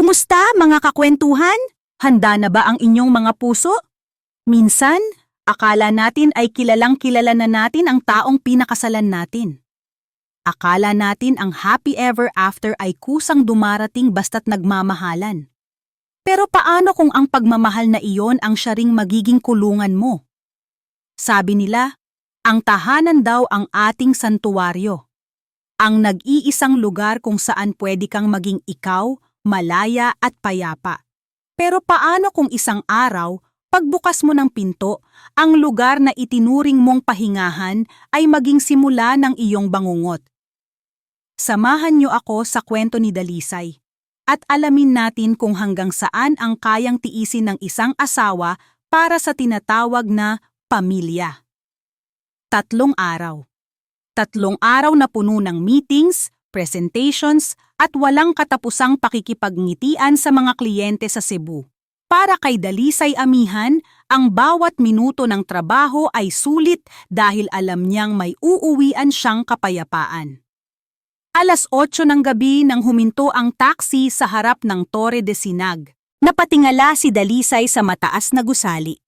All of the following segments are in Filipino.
Kumusta mga kakwentuhan? Handa na ba ang inyong mga puso? Minsan, akala natin ay kilalang kilala na natin ang taong pinakasalan natin. Akala natin ang happy ever after ay kusang dumarating basta't nagmamahalan. Pero paano kung ang pagmamahal na iyon ang siya ring magiging kulungan mo? Sabi nila, ang tahanan daw ang ating santuwaryo. Ang nag-iisang lugar kung saan pwede kang maging ikaw, malaya at payapa. Pero paano kung isang araw, pagbukas mo ng pinto, ang lugar na itinuring mong pahingahan ay maging simula ng iyong bangungot? Samahan niyo ako sa kwento ni Dalisay at alamin natin kung hanggang saan ang kayang tiisin ng isang asawa para sa tinatawag na pamilya. 3 araw. 3 araw na puno ng meetings, presentations, at walang katapusang pakikipagnitian sa mga kliyente sa Cebu. Para kay Dalisay Amihan, ang bawat minuto ng trabaho ay sulit dahil alam niyang may uuwian siyang kapayapaan. 8:00 ng gabi nang huminto ang taxi sa harap ng Torre de Sinag. Napatingala si Dalisay sa mataas na gusali.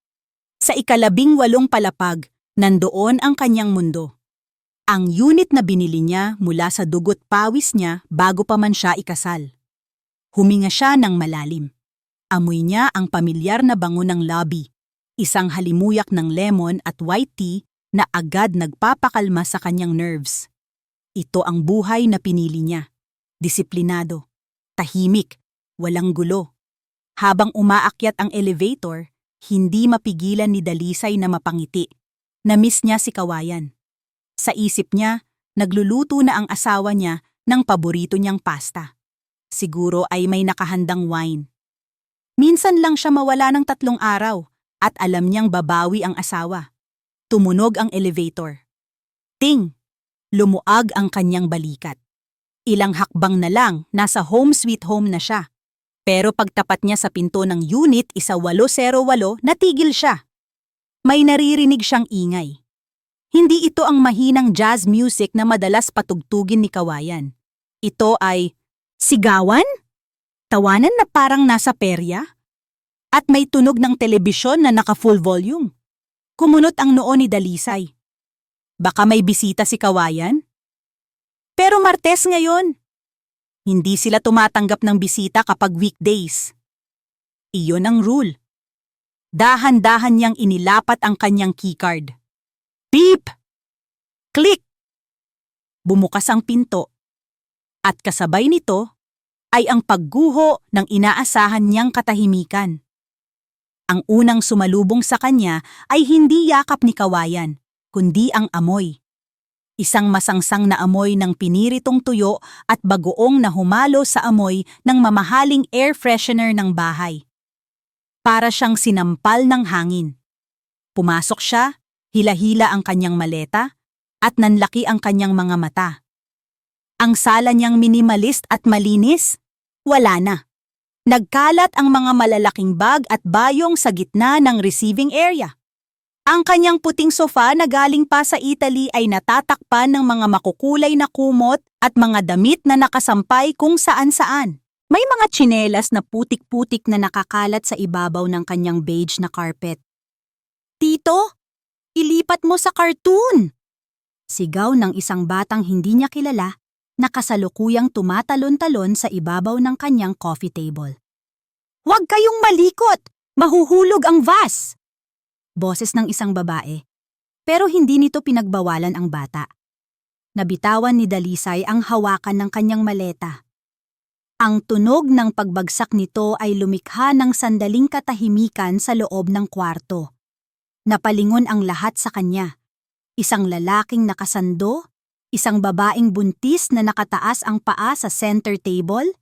Sa 18 palapag, nandoon ang kanyang mundo. Ang unit na binili niya mula sa dugot pawis niya bago pa man siya ikasal. Huminga siya ng malalim. Amoy niya ang pamilyar na bango ng lobby, isang halimuyak ng lemon at white tea na agad nagpapakalma sa kanyang nerves. Ito ang buhay na pinili niya. Disiplinado, tahimik, walang gulo. Habang umaakyat ang elevator, hindi mapigilan ni Dalisay na mapangiti. Na-miss niya si Kawayan. Sa isip niya, nagluluto na ang asawa niya ng paborito niyang pasta. Siguro ay may nakahandang wine. Minsan lang siya mawala ng 3 araw at alam niyang babawi ang asawa. Tumunog ang elevator. Ting! Lumuag ang kanyang balikat. Ilang hakbang na lang, nasa home sweet home na siya. Pero pagtapat niya sa pinto ng unit 1808, natigil siya. May naririnig siyang ingay. Hindi ito ang mahinang jazz music na madalas patugtugin ni Kawayan. Ito ay sigawan? Tawanan na parang nasa perya? At may tunog ng telebisyon na naka-full volume. Kumunot ang noo ni Dalisay. Baka may bisita si Kawayan? Pero Martes ngayon. Hindi sila tumatanggap ng bisita kapag weekdays. Iyon ang rule. Dahan-dahan niyang inilapat ang kanyang keycard. Beep! Click! Bumukas ang pinto. At kasabay nito ay ang pagguho ng inaasahan niyang katahimikan. Ang unang sumalubong sa kanya ay hindi yakap ni Kawayan, kundi ang amoy. Isang masangsang na amoy ng piniritong tuyo at bagoong na humalo sa amoy ng mamahaling air freshener ng bahay. Para siyang sinampal ng hangin. Pumasok siya, hila-hila ang kanyang maleta, at nanlaki ang kanyang mga mata. Ang sala niyang minimalist at malinis, wala na. Nagkalat ang mga malalaking bag at bayong sa gitna ng receiving area. Ang kanyang puting sofa na galing pa sa Italy ay natatakpan ng mga makukulay na kumot at mga damit na nakasampay kung saan-saan. May mga tsinelas na putik-putik na nakakalat sa ibabaw ng kanyang beige na carpet. Tito, ilipat mo sa cartoon! Sigaw ng isang batang hindi niya kilala na kasalukuyang tumatalon-talon sa ibabaw ng kanyang coffee table. Huwag kayong malikot! Mahuhulog ang vase! Boses ng isang babae, pero hindi nito pinagbawalan ang bata. Nabitawan ni Dalisay ang hawakan ng kanyang maleta. Ang tunog ng pagbagsak nito ay lumikha ng sandaling katahimikan sa loob ng kwarto. Napalingon ang lahat sa kanya. Isang lalaking nakasando, isang babaeng buntis na nakataas ang paa sa center table,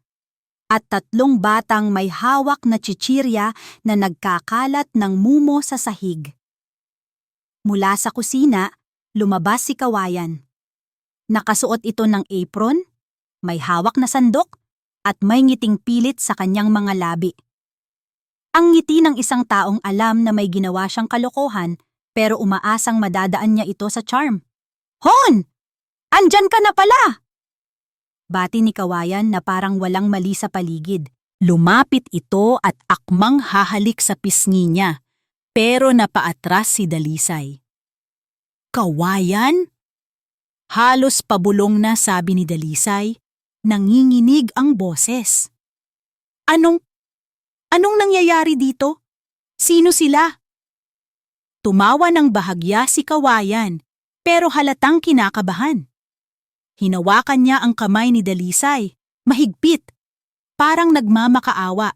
at 3 batang may hawak na chichirya na nagkakalat ng mumo sa sahig. Mula sa kusina, lumabas si Kawayan. Nakasuot ito ng apron, may hawak na sandok, at may ngiting pilit sa kanyang mga labi. Ang ngiti ng isang taong alam na may ginawa siyang kalokohan pero umaasang madadaan niya ito sa charm. Hon! Andyan ka na pala! Bati ni Kawayan na parang walang mali sa paligid. Lumapit ito at akmang hahalik sa pisngi niya, pero napaatras si Dalisay. Kawayan? Halos pabulong na sabi ni Dalisay, nanginginig ang boses. Anong nangyayari dito? Sino sila? Tumawa ng bahagya si Kawayan, pero halatang kinakabahan. Hinawakan niya ang kamay ni Dalisay, mahigpit, parang nagmamakaawa.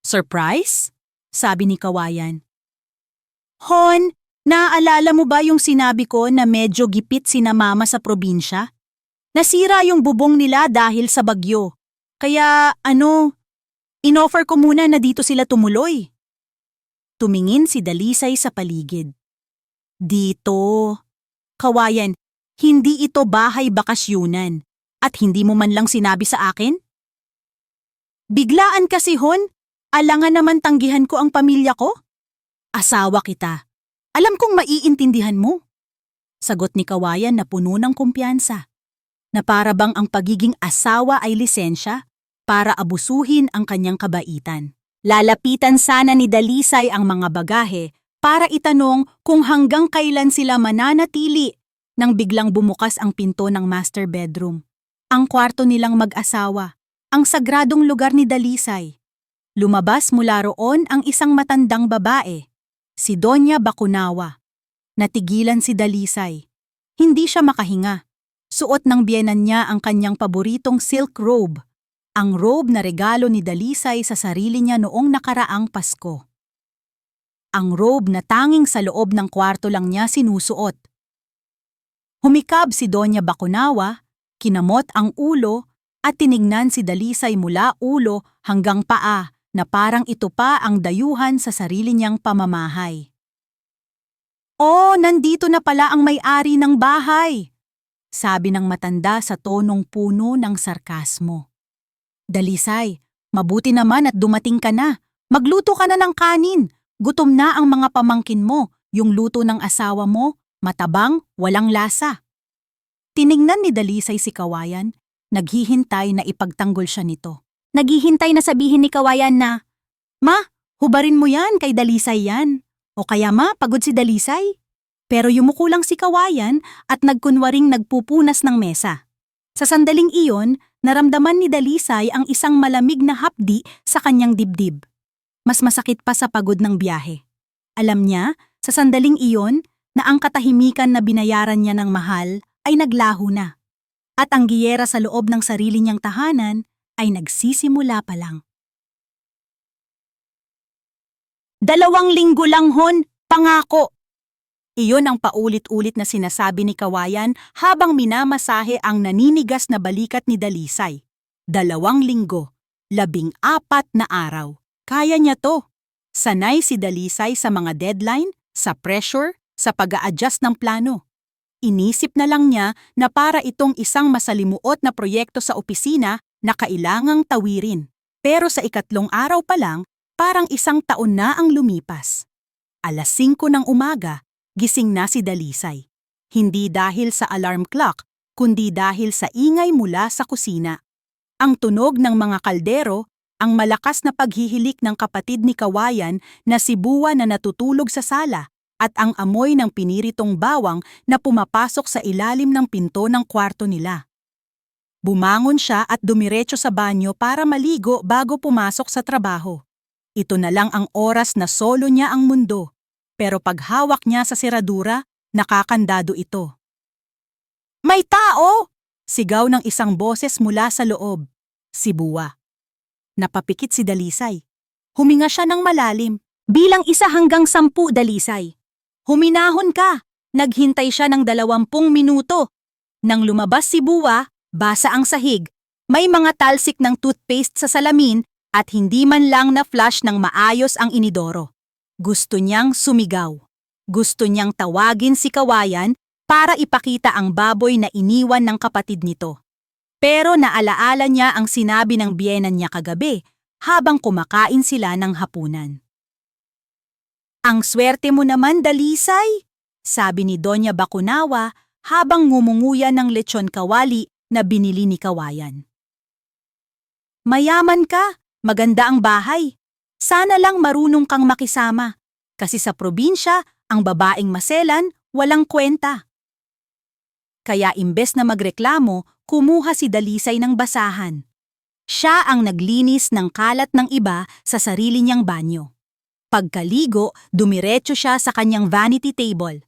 Surprise? Sabi ni Kawayan. Hon, naaalala mo ba yung sinabi ko na medyo gipit sina mama sa probinsya? Nasira yung bubong nila dahil sa bagyo. Kaya inoffer ko muna na dito sila tumuloy. Tumingin si Dalisay sa paligid. Dito. Kawayan, hindi ito bahay bakasyunan at hindi mo man lang sinabi sa akin? Biglaan kasi hon, alangan naman tanggihan ko ang pamilya ko. Asawa kita. Alam kong maiintindihan mo. Sagot ni Kawayan na puno ng kumpiyansa. Na para bang ang pagiging asawa ay lisensya para abusuhin ang kanyang kabaitan. Lalapitan sana ni Dalisay ang mga bagahe para itanong kung hanggang kailan sila mananatili nang biglang bumukas ang pinto ng master bedroom. Ang kwarto nilang mag-asawa, ang sagradong lugar ni Dalisay. Lumabas mula roon ang isang matandang babae, si Doña Bacunawa. Natigilan si Dalisay. Hindi siya makahinga. Suot ng biyenan niya ang kanyang paboritong silk robe, ang robe na regalo ni Dalisay sa sarili niya noong nakaraang Pasko. Ang robe na tanging sa loob ng kwarto lang niya sinusuot. Humikab si Doña Bacunawa, kinamot ang ulo at tinignan si Dalisay mula ulo hanggang paa na parang ito pa ang dayuhan sa sarili niyang pamamahay. Oh, nandito na pala ang may-ari ng bahay, sabi ng matanda sa tonong puno ng sarkasmo. Dalisay, mabuti naman at dumating ka na. Magluto ka na ng kanin. Gutom na ang mga pamangkin mo. Yung luto ng asawa mo, matabang, walang lasa. Tiningnan ni Dalisay si Kawayan, naghihintay na ipagtanggol siya nito. Naghihintay na sabihin ni Kawayan na, Ma, hubarin mo yan kay Dalisay yan. O kaya ma, pagod si Dalisay. Pero yumuko lang si Kawayan at nagkunwaring nagpupunas ng mesa. Sa sandaling iyon, naramdaman ni Dalisay ang isang malamig na hapdi sa kanyang dibdib. Mas masakit pa sa pagod ng biyahe. Alam niya, sa sandaling iyon, na ang katahimikan na binayaran niya ng mahal ay naglaho na. At ang giyera sa loob ng sarili niyang tahanan ay nagsisimula pa lang. 2 linggo lang hon, pangako. Iyon ang paulit-ulit na sinasabi ni Kawayan habang minamasahe ang naninigas na balikat ni Dalisay. 2 linggo, 14 na araw. Kaya niya to. Sanay si Dalisay sa mga deadline, sa pressure, sa pag-a-adjust ng plano. Inisip na lang niya na para itong isang masalimuot na proyekto sa opisina na kailangang tawirin. Pero sa 3 araw pa lang, parang 1 taon na ang lumipas. 5:00 ng umaga, gising na si Dalisay. Hindi dahil sa alarm clock, kundi dahil sa ingay mula sa kusina. Ang tunog ng mga kaldero, ang malakas na paghihilik ng kapatid ni Kawayan na si Buwa na natutulog sa sala, at ang amoy ng piniritong bawang na pumapasok sa ilalim ng pinto ng kwarto nila. Bumangon siya at dumiretso sa banyo para maligo bago pumasok sa trabaho. Ito na lang ang oras na solo niya ang mundo, pero paghawak niya sa seradura, nakakandado ito. May tao! Sigaw ng isang boses mula sa loob. Si Buwa. Napapikit si Dalisay. Huminga siya ng malalim. Bilang 1 hanggang 10, Dalisay. Huminahon ka! Naghintay siya ng 20 minuto. Nang lumabas si Buwa, basa ang sahig. May mga talsik ng toothpaste sa salamin at hindi man lang na flush ng maayos ang inidoro. Gusto niyang sumigaw. Gusto niyang tawagin si Kawayan para ipakita ang baboy na iniwan ng kapatid nito. Pero naalaala niya ang sinabi ng biyenan niya kagabi habang kumakain sila ng hapunan. Ang swerte mo naman, Dalisay, sabi ni Doña Bacunawa habang ngumunguya ng lechon kawali na binili ni Kawayan. Mayaman ka, maganda ang bahay. Sana lang marunong kang makisama. Kasi sa probinsya, ang babaeng maselan, walang kwenta. Kaya imbes na magreklamo, kumuha si Dalisay ng basahan. Siya ang naglinis ng kalat ng iba sa sarili niyang banyo. Pagkaligo, dumiretso siya sa kanyang vanity table.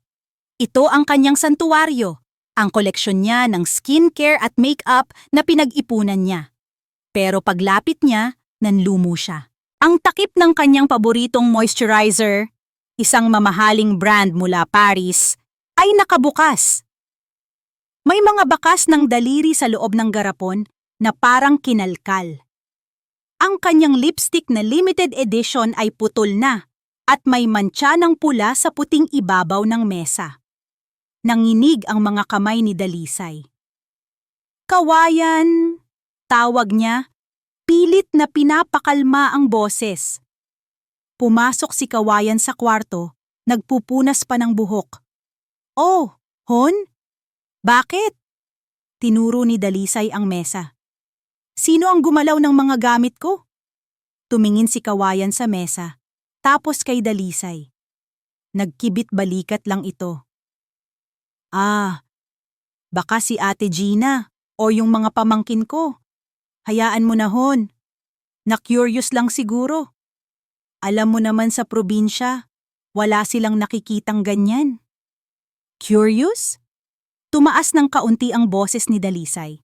Ito ang kanyang santuwaryo, ang koleksyon niya ng skincare at makeup na pinag-ipunan niya. Pero paglapit niya, nanlumo siya. Ang takip ng kanyang paboritong moisturizer, isang mamahaling brand mula Paris, ay nakabukas. May mga bakas ng daliri sa loob ng garapon na parang kinalkal. Ang kanyang lipstick na limited edition ay putol na at may mantsa ng pula sa puting ibabaw ng mesa. Nanginig ang mga kamay ni Dalisay. "Kawayan," tawag niya, pilit na pinapakalma ang boses. Pumasok si Kawayan sa kwarto, nagpupunas pa ng buhok. "Oh, Hon? Bakit?" Tinuro ni Dalisay ang mesa. "Sino ang gumalaw ng mga gamit ko?" Tumingin si Kawayan sa mesa, tapos kay Dalisay. Nagkibit balikat lang ito. Baka si Ate Gina o yung mga pamangkin ko. Hayaan mo na, Hon. Na-curious lang siguro. Alam mo naman sa probinsya, wala silang nakikitang ganyan." "Curious?" Tumaas ng kaunti ang boses ni Dalisay.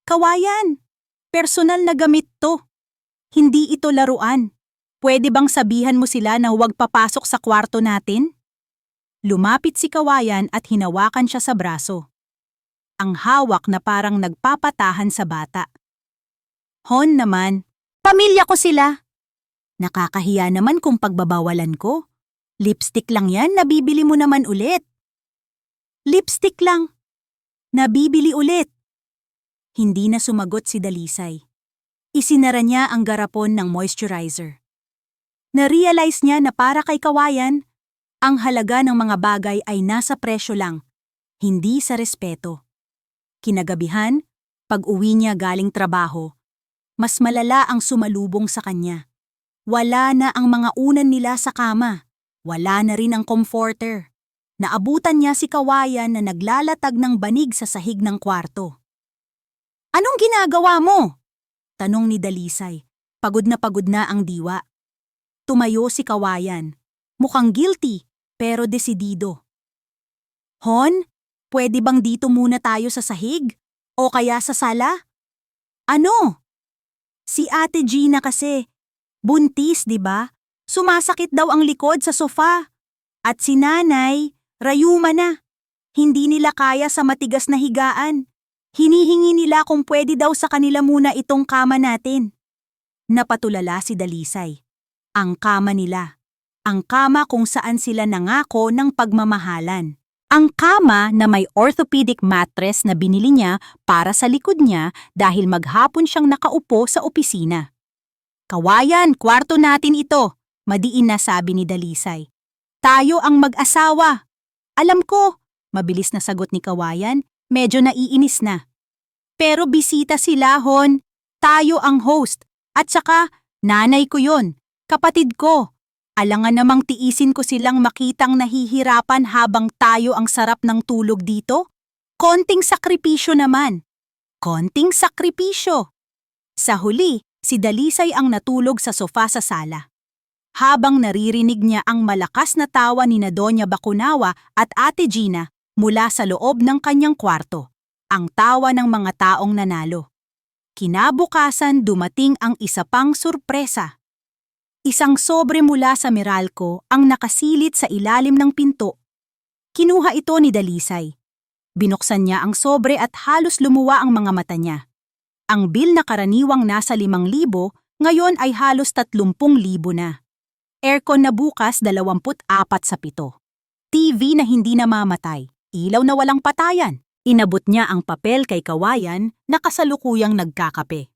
"Kawayan, personal na gamit to. Hindi ito laruan. Pwede bang sabihan mo sila na huwag papasok sa kwarto natin?" Lumapit si Kawayan at hinawakan siya sa braso. Ang hawak na parang nagpapatahan sa bata. "Hon naman, pamilya ko sila. Nakakahiya naman kung pagbabawalan ko. Lipstick lang yan, nabibili mo naman ulit." "Lipstick lang. Nabibili ulit." Hindi na sumagot si Dalisay. Isinara niya ang garapon ng moisturizer. Na-realize niya na para kay Kawayan, ang halaga ng mga bagay ay nasa presyo lang, hindi sa respeto. Kinagabihan, pag-uwi niya galing trabaho, mas malala ang sumalubong sa kanya. Wala na ang mga unan nila sa kama. Wala na rin ang comforter. Naabutan niya si Kawayan na naglalatag ng banig sa sahig ng kwarto. "Anong ginagawa mo?" tanong ni Dalisay. Pagod na ang diwa. Tumayo si Kawayan. Mukhang guilty, pero desidido. "Hon, pwede bang dito muna tayo sa sahig? O kaya sa sala?" "Ano?" "Si Ate Gina kasi. Buntis, di ba? Sumasakit daw ang likod sa sofa. At si Nanay, rayuma na. Hindi nila kaya sa matigas na higaan. Hinihingi nila kung pwede daw sa kanila muna itong kama natin." Napatulala si Dalisay. Ang kama nila. Ang kama kung saan sila nangako ng pagmamahalan. Ang kama na may orthopedic mattress na binili niya para sa likod niya dahil maghapon siyang nakaupo sa opisina. "Kawayan, kwarto natin ito," madiin na sabi ni Dalisay. "Tayo ang mag-asawa." "Alam ko," mabilis na sagot ni Kawayan, medyo naiinis na. "Pero bisita sila, Hon. Tayo ang host. At saka, nanay ko yon, kapatid ko. Alangan namang tiisin ko silang makitang nahihirapan habang tayo ang sarap ng tulog dito. Konting sakripisyo naman." Konting sakripisyo. Sa huli, si Dalisay ang natulog sa sofa sa sala. Habang naririnig niya ang malakas na tawa ni Doña Bacunawa at Ate Gina mula sa loob ng kanyang kwarto, ang tawa ng mga taong nanalo. Kinabukasan dumating ang isa pang sorpresa. Isang sobre mula sa Meralco ang nakasilid sa ilalim ng pinto. Kinuha ito ni Dalisay. Binuksan niya ang sobre at halos lumuwa ang mga mata niya. Ang bill na karaniwang nasa 5,000, ngayon ay halos 30,000 na. Aircon na bukas 24 sa 7. TV na hindi namamatay. Ilaw na walang patayan. Inabot niya ang papel kay Kawayan na kasalukuyang nagkakape.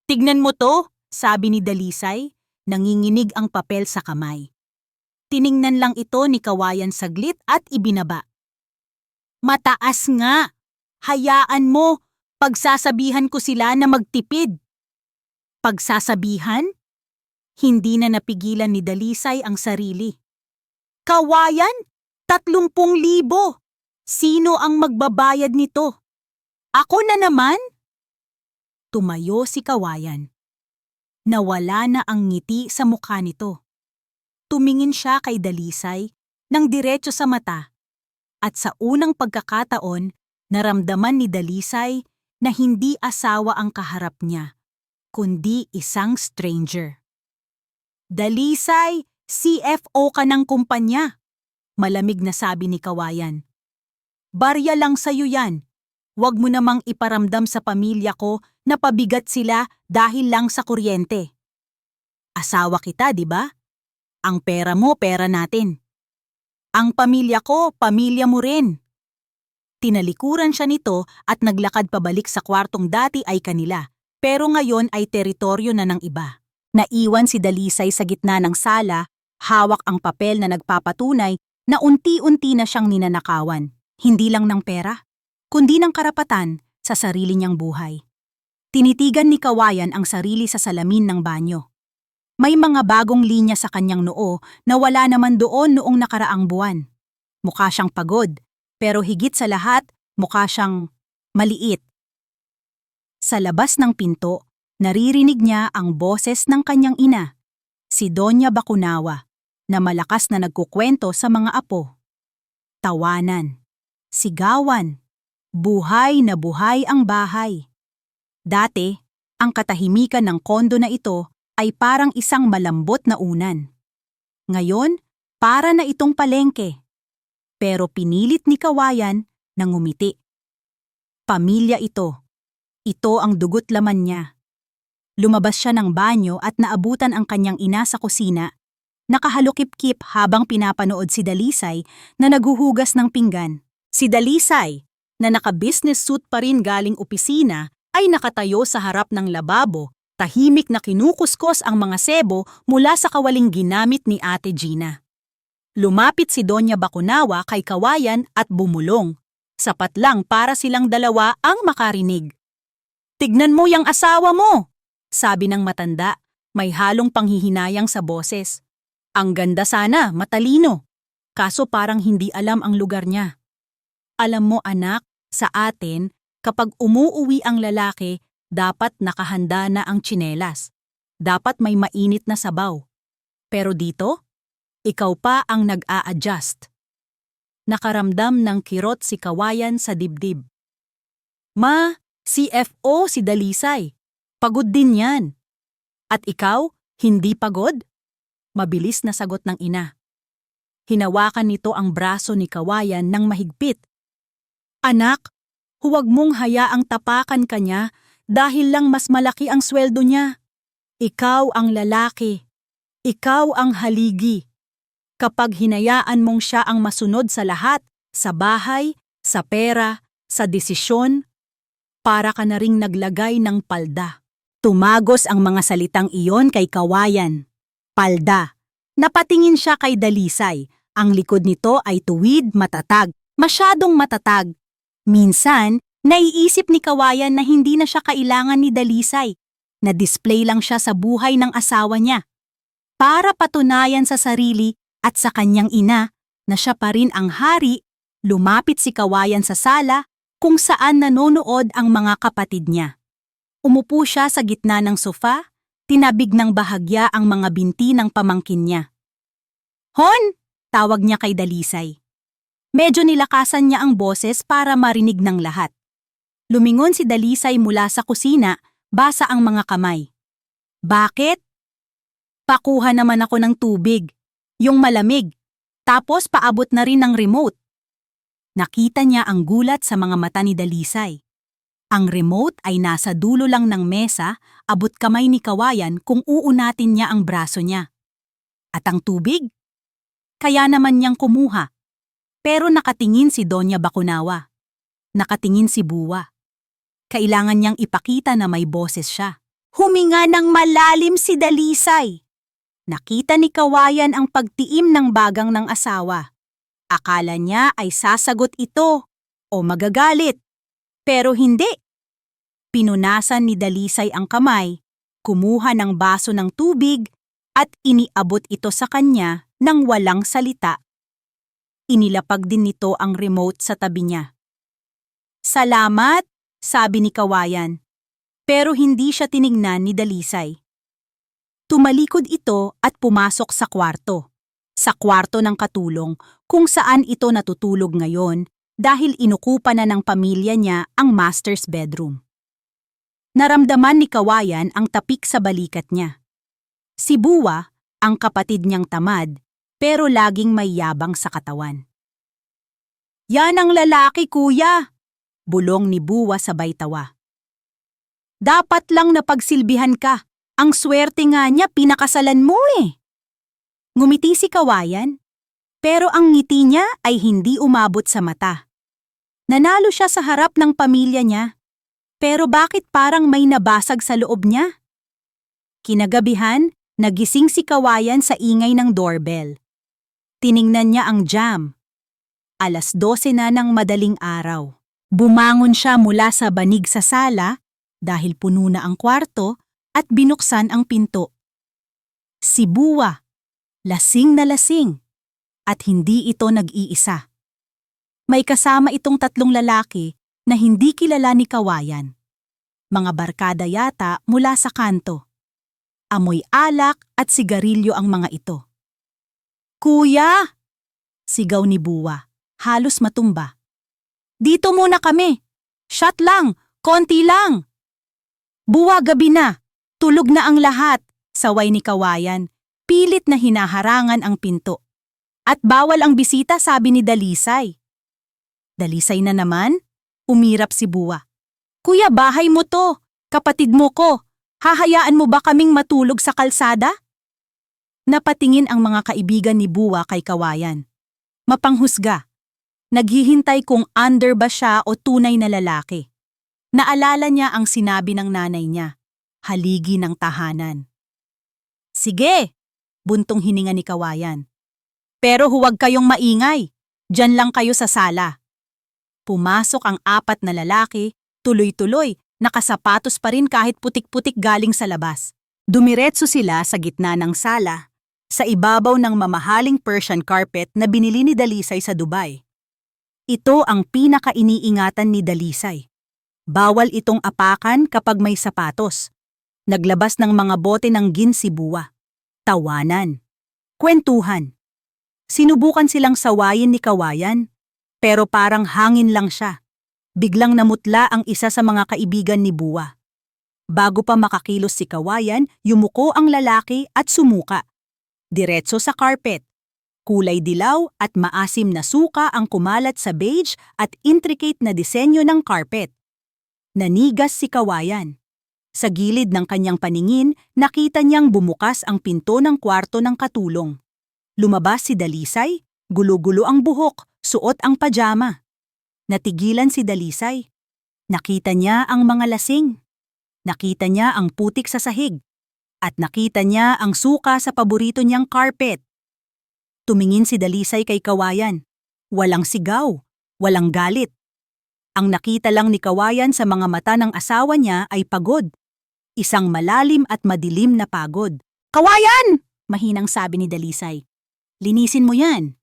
"Tignan mo to," sabi ni Dalisay. Nanginginig ang papel sa kamay. Tiningnan lang ito ni Kawayan saglit at ibinaba. "Mataas nga. Hayaan mo. Pagsasabihan ko sila na magtipid." Pagsasabihan? Hindi na napigilan ni Dalisay ang sarili. Kawayan? 30,000! Sino ang magbabayad nito? Ako na naman? Tumayo si Kawayan. Nawala na ang ngiti sa mukha nito. Tumingin siya kay Dalisay nang diretso sa mata at sa unang pagkakataon naramdaman ni Dalisay na hindi asawa ang kaharap niya, kundi isang stranger. Dalisay, CFO ka ng kumpanya, malamig na sabi ni Kawayan. Barya lang sa'yo yan. Huwag mo namang iparamdam sa pamilya ko na pabigat sila dahil lang sa kuryente. Asawa kita, di ba? Ang pera mo, pera natin. Ang pamilya ko, pamilya mo rin. Tinalikuran siya nito at naglakad pabalik sa kwartong dati ay kanila, pero ngayon ay teritoryo na ng iba. Naiwan si Dalisay sa gitna ng sala, hawak ang papel na nagpapatunay na unti-unti na siyang ninanakawan. Hindi lang ng pera, kundi ng karapatan sa sarili niyang buhay. Tinitigan ni Kawayan ang sarili sa salamin ng banyo. May mga bagong linya sa kanyang noo na wala naman doon noong nakaraang buwan. Mukha siyang pagod, pero higit sa lahat, mukha siyang maliit. Sa labas ng pinto, naririnig niya ang boses ng kanyang ina, si Doña Bacunawa, na malakas na nagkukwento sa mga apo. Tawanan, sigawan, buhay na buhay ang bahay. Dati, ang katahimikan ng kondo na ito ay parang isang malambot na unan. Ngayon, para na itong palengke. Pero pinilit ni Kawayan na ngumiti. Pamilya ito. Ito ang dugo't laman niya. Lumabas siya ng banyo at naabutan ang kanyang ina sa kusina. Nakahalukip-kip habang pinapanood si Dalisay na naguhugas ng pinggan. Si Dalisay, na naka-business suit pa rin galing opisina, ay nakatayo sa harap ng lababo, tahimik na kinukuskos ang mga sebo mula sa kawaling ginamit ni Ate Gina. Lumapit si Doña Bacunawa kay Kawayan at bumulong. Sapat lang para silang dalawa ang makarinig. Tignan mo yang asawa mo, sabi ng matanda, may halong panghihinayang sa boses. Ang ganda sana, matalino. Kaso parang hindi alam ang lugar niya. Alam mo anak, sa atin, kapag umuuwi ang lalaki, dapat nakahanda na ang tsinelas. Dapat may mainit na sabaw. Pero dito, ikaw pa ang nag-a-adjust. Nakaramdam ng kirot si Kawayan sa dibdib. Ma, CFO si Dalisay. Pagod din yan. At ikaw, hindi pagod? Mabilis na sagot ng ina. Hinawakan nito ang braso ni Kawayan ng mahigpit. Anak, huwag mong hayaang tapakan ka niya dahil lang mas malaki ang sweldo niya. Ikaw ang lalaki. Ikaw ang haligi. Kapag hinayaan mong siya ang masunod sa lahat, sa bahay, sa pera, sa desisyon, para ka na ring naglagay ng palda. Tumagos ang mga salitang iyon kay Kawayan. Palda. Napatingin siya kay Dalisay. Ang likod nito ay tuwid, matatag. Masyadong matatag. Minsan, naiisip ni Kawayan na hindi na siya kailangan ni Dalisay. Na-display lang siya sa buhay ng asawa niya. Para patunayan sa sarili at sa kanyang ina na siya pa rin ang hari, lumapit si Kawayan sa sala kung saan nanonood ang mga kapatid niya. Umupo siya sa gitna ng sofa, tinabig ng bahagya ang mga binti ng pamangkin niya. Hon! Tawag niya kay Dalisay. Medyo nilakasan niya ang boses para marinig ng lahat. Lumingon si Dalisay mula sa kusina, basa ang mga kamay. Bakit? Pakuha naman ako ng tubig, yung malamig, tapos paabot na rin ng remote. Nakita niya ang gulat sa mga mata ni Dalisay. Ang remote ay nasa dulo lang ng mesa, abot kamay ni Kawayan kung uunatin niya ang braso niya. At ang tubig? Kaya naman niyang kumuha. Pero nakatingin si Doña Bacunawa. Nakatingin si Buwa. Kailangan niyang ipakita na may boses siya. Huminga ng malalim si Dalisay. Nakita ni Kawayan ang pagtiim ng bagang ng asawa. Akala niya ay sasagot ito o magagalit. Pero hindi. Pinunasan ni Dalisay ang kamay Kumuha ng baso ng tubig at iniabot ito sa kanya nang walang salita. Inilapag din nito ang remote sa tabi niya. "Salamat," sabi ni Kawayan. Pero hindi siya tiningnan ni Dalisay. Tumalikod ito at pumasok sa kwarto. Sa kwarto ng katulong kung saan ito natutulog ngayon dahil inukupa na ng pamilya niya ang master's bedroom. Naramdaman ni Kawayan ang tapik sa balikat niya. Si Buwa, ang kapatid niyang tamad, pero laging may yabang sa katawan. "Yan ang lalaki, kuya!" bulong ni Buwa sabay tawa. "Dapat lang napagsilbihan ka. Ang swerte nga niya pinakasalan mo eh." Ngumiti si Kawayan, pero ang ngiti niya ay hindi umabot sa mata. Nanalo siya sa harap ng pamilya niya, pero bakit parang may nabasag sa loob niya? Kinagabihan, nagising si Kawayan sa ingay ng doorbell. Tiningnan niya ang jam. 12:00 na ng madaling araw. Bumangon siya mula sa banig sa sala dahil puno na ang kwarto at binuksan ang pinto. Si Buwa, lasing na lasing, at hindi ito nag-iisa. May kasama itong 3 lalaki na hindi kilala ni Kawayan. Mga barkada yata mula sa kanto. Amoy alak at sigarilyo ang mga ito. "Kuya!" sigaw ni Buwa, halos matumba. "Dito muna kami. Shot lang, konti lang." "Buwa, gabi na. Tulog na ang lahat," saway ni Kawayan, pilit na hinaharangan ang pinto. "At bawal ang bisita," sabi ni Dalisay. "Dalisay na naman?" Umirap si Buwa. "Kuya, bahay mo to. Kapatid mo ko. Hahayaan mo ba kaming matulog sa kalsada?" Napatingin ang mga kaibigan ni Buwa kay Kawayan. Mapanghusga. Naghihintay kung under ba siya o tunay na lalaki. Naalala niya ang sinabi ng nanay niya, haligi ng tahanan. "Sige," buntong hininga ni Kawayan. "Pero huwag kayong maingay. Diyan lang kayo sa sala." Pumasok ang 4 na lalaki, tuloy-tuloy, nakasapatos pa rin kahit putik-putik galing sa labas. Dumiretso sila sa gitna ng sala, sa ibabaw ng mamahaling Persian carpet na binili ni Dalisay sa Dubai. Ito ang pinaka-iniingatan ni Dalisay. Bawal itong apakan kapag may sapatos. Naglabas ng mga bote ng gin si Buwa. Tawanan. Kwentuhan. Sinubukan silang sawayin ni Kawayan, pero parang hangin lang siya. Biglang namutla ang isa sa mga kaibigan ni Buwa. Bago pa makakilos si Kawayan, yumuko ang lalaki at sumuka. Diretso sa carpet. Kulay dilaw at maasim na suka ang kumalat sa beige at intricate na disenyo ng carpet. Nanigas si Kawayan. Sa gilid ng kanyang paningin, nakita niyang bumukas ang pinto ng kwarto ng katulong. Lumabas si Dalisay, gulo-gulo ang buhok, suot ang pajama. Natigilan si Dalisay. Nakita niya ang mga lasing. Nakita niya ang putik sa sahig. At nakita niya ang suka sa paborito niyang carpet. Tumingin si Dalisay kay Kawayan. Walang sigaw, walang galit. Ang nakita lang ni Kawayan sa mga mata ng asawa niya ay pagod. Isang malalim at madilim na pagod. "Kawayan!" mahinang sabi ni Dalisay. "Linisin mo yan."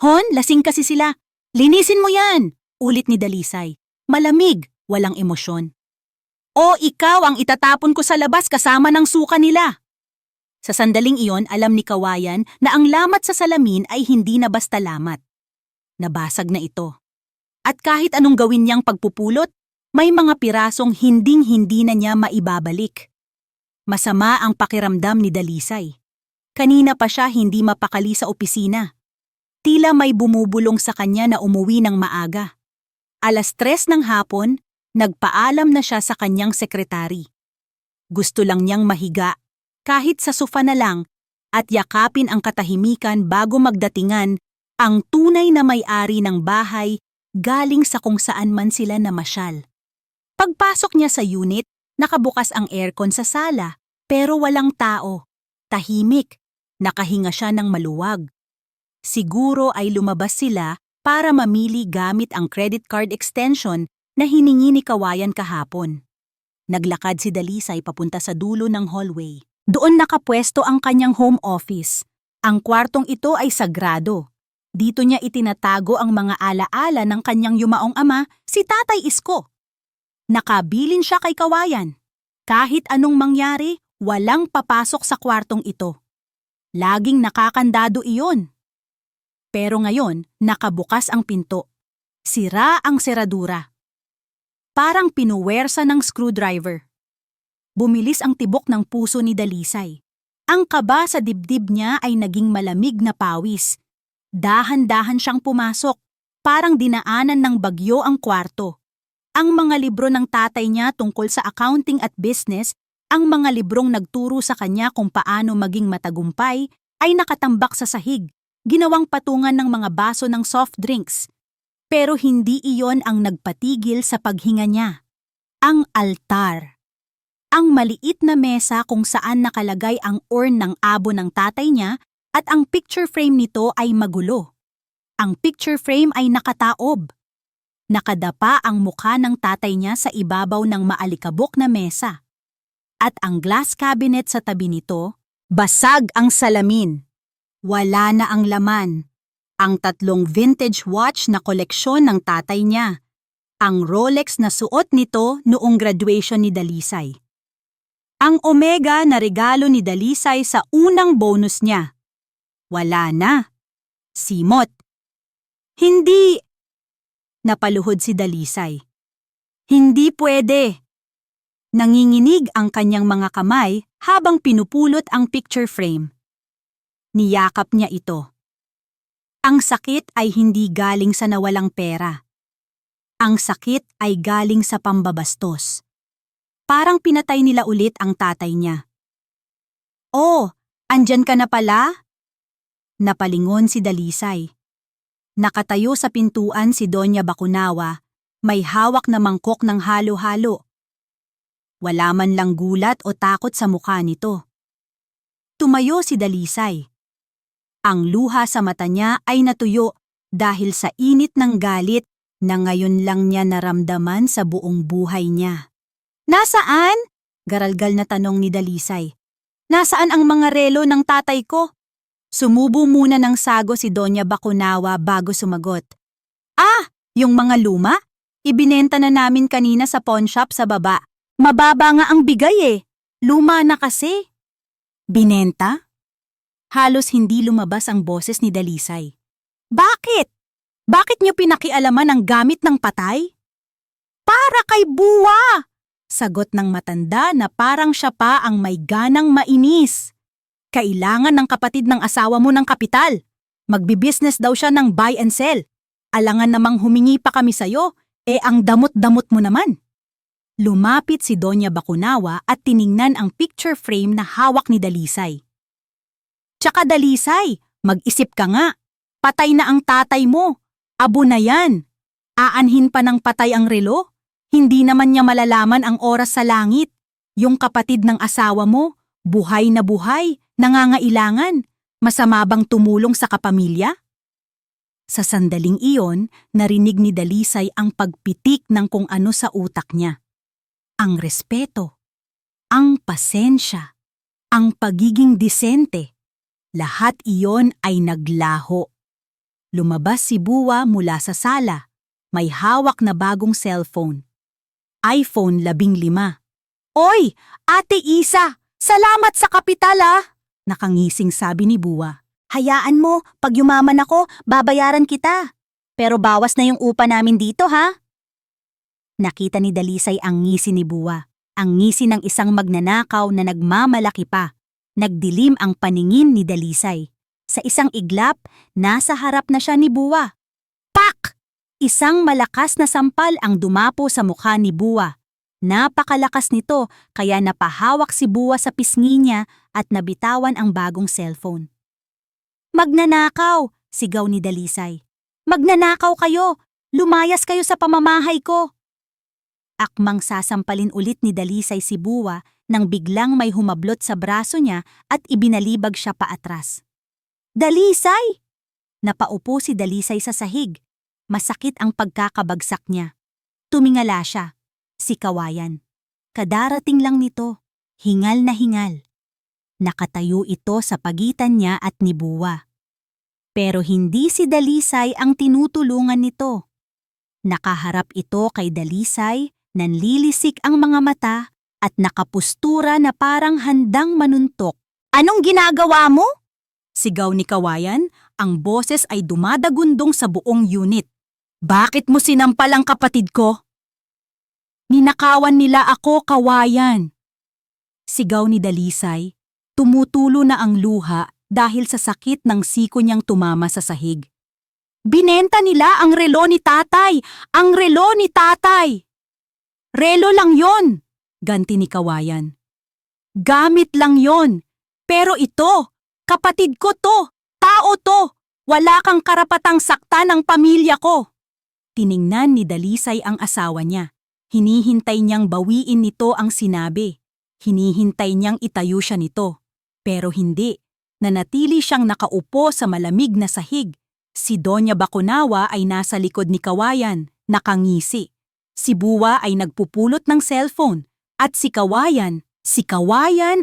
"Hon, lasing kasi sila." "Linisin mo yan!" ulit ni Dalisay. Malamig, walang emosyon. "O ikaw ang itatapon ko sa labas kasama ng suka nila." Sa sandaling iyon, alam ni Kawayan na ang lamat sa salamin ay hindi na basta lamat. Nabasag na ito. At kahit anong gawin niyang pagpupulot, may mga pirasong hinding-hindi na niya maibabalik. Masama ang pakiramdam ni Dalisay. Kanina pa siya hindi mapakali sa opisina. Tila may bumubulong sa kanya na umuwi ng maaga. 3:00 ng hapon, nagpaalam na siya sa kanyang sekretary. Gusto lang niyang mahiga, kahit sa sofa na lang, at yakapin ang katahimikan bago magdatingan ang tunay na may-ari ng bahay galing sa kung saan man sila namasyal. Pagpasok niya sa unit, nakabukas ang aircon sa sala, pero walang tao. Tahimik, nakahinga siya ng maluwag. Siguro ay lumabas sila para mamili gamit ang credit card extension na hiningi ni Kawayan kahapon. Naglakad si Dalisay papunta sa dulo ng hallway. Doon nakapwesto ang kanyang home office. Ang kwartong ito ay sagrado. Dito niya itinatago ang mga alaala ng kanyang yumaong ama, si Tatay Isko. Nakabilin siya kay Kawayan. Kahit anong mangyari, walang papasok sa kwartong ito. Laging nakakandado iyon. Pero ngayon, nakabukas ang pinto. Sira ang seradura. Parang pinuwersa ng screwdriver. Bumilis ang tibok ng puso ni Dalisay. Ang kaba sa dibdib niya ay naging malamig na pawis. Dahan-dahan siyang pumasok, parang dinaanan ng bagyo ang kwarto. Ang mga libro ng tatay niya tungkol sa accounting at business, ang mga librong nagturo sa kanya kung paano maging matagumpay, ay nakatambak sa sahig, ginawang patungan ng mga baso ng soft drinks. Pero hindi iyon ang nagpatigil sa paghinga niya. Ang altar. Ang maliit na mesa kung saan nakalagay ang urn ng abo ng tatay niya at ang picture frame nito ay magulo. Ang picture frame ay nakataob. Nakadapa ang mukha ng tatay niya sa ibabaw ng maalikabok na mesa. At ang glass cabinet sa tabi nito, basag ang salamin. Wala na ang laman. Ang 3 vintage watch na koleksyon ng tatay niya. Ang Rolex na suot nito noong graduation ni Dalisay. Ang Omega na regalo ni Dalisay sa unang bonus niya. Wala na. Simot. Hindi. Napaluhod si Dalisay. Hindi pwede. Nanginginig ang kanyang mga kamay habang pinupulot ang picture frame. Niyakap niya ito. Ang sakit ay hindi galing sa nawalang pera. Ang sakit ay galing sa pambabastos. Parang pinatay nila ulit ang tatay niya. Oh, andyan ka na pala? Napalingon si Dalisay. Nakatayo sa pintuan si Doña Bacunawa, may hawak na mangkok ng halo-halo. Wala man lang gulat o takot sa mukha nito. Tumayo si Dalisay. Ang luha sa mata niya ay natuyo dahil sa init ng galit na ngayon lang niya naramdaman sa buong buhay niya. Nasaan? Garalgal na tanong ni Dalisay. Nasaan ang mga relo ng tatay ko? Sumubo muna ng sago si Doña Bacunawa bago sumagot. Ah, yung mga luma? Ibinenta na namin kanina sa pawn shop sa baba. Mababa nga ang bigay eh. Luma na kasi. Binenta? Halos hindi lumabas ang boses ni Dalisay. Bakit? Bakit niyo pinakialaman ang gamit ng patay? Para kay Buwa! Sagot ng matanda na parang siya pa ang may ganang mainis. Kailangan ng kapatid ng asawa mo ng kapital. Magbibusiness daw siya ng buy and sell. Alangan namang humingi pa kami sayo, ang damot-damot mo naman. Lumapit si Doña Bacunawa at tiningnan ang picture frame na hawak ni Dalisay. Tsaka Dalisay, mag-isip ka nga. Patay na ang tatay mo. Abo na yan. Aanhin pa ng patay ang relo? Hindi naman niya malalaman ang oras sa langit. Yung kapatid ng asawa mo, buhay na buhay, nangangailangan. Masama bang tumulong sa kapamilya? Sa sandaling iyon, narinig ni Dalisay ang pagpitik ng kung ano sa utak niya. Ang respeto, ang pasensya, ang pagiging disente. Lahat iyon ay naglaho. Lumabas si Buwa mula sa sala. May hawak na bagong cellphone. iPhone 15. Oy, Ate Isa! Salamat sa kapital ah! Nakangising sabi ni Buwa. Hayaan mo, pag yumaman ako, babayaran kita. Pero bawas na yung upa namin dito ha? Nakita ni Dalisay ang ngisi ni Buwa. Ang ngisi ng isang magnanakaw na nagmamalaki pa. Nagdilim ang paningin ni Dalisay. Sa isang iglap, nasa harap na siya ni Buwa. Pak! Isang malakas na sampal ang dumapo sa mukha ni Buwa. Napakalakas nito kaya napahawak si Buwa sa pisngi niya at nabitawan ang bagong cellphone. Magnanakaw! Sigaw ni Dalisay. Magnanakaw kayo! Lumayas kayo sa pamamahay ko! Akmang sasampalin ulit ni Dalisay si Buwa nang biglang may humablot sa braso niya at ibinalibag siya paatras. Dalisay! Napaupo si Dalisay sa sahig. Masakit ang pagkakabagsak niya. Tumingala siya. Si Kawayan. kadarating lang nito, hingal na hingal. Nakatayo ito sa pagitan niya at ni Buwa. Pero hindi si Dalisay ang tinutulungan nito. Nakaharap ito kay Dalisay, nanlilisik ang mga mata at nakapustura na parang handang manuntok. "Anong ginagawa mo?" Sigaw ni Kawayan, ang boses ay dumadagundong sa buong unit. "Bakit mo sinampal ang kapatid ko?" "Ninakawan nila ako, Kawayan." Sigaw ni Dalisay, tumutulo na ang luha dahil sa sakit ng siko niyang tumama sa sahig. "Binenta nila ang relo ni tatay! Ang relo ni tatay!" "Relo lang yon," ganti ni Kawayan. "Gamit lang yon. Pero ito, kapatid ko to, tao to, wala kang karapatang saktan ng pamilya ko." Tiningnan ni Dalisay ang asawa niya. Hinihintay niyang bawiin nito ang sinabi. Hinihintay niyang itayo siya nito. Pero hindi. Nanatili siyang nakaupo sa malamig na sahig. Si Doña Bakunawa ay nasa likod ni Kawayan, nakangisi. Si Buwa ay nagpupulot ng cellphone. At si Kawayan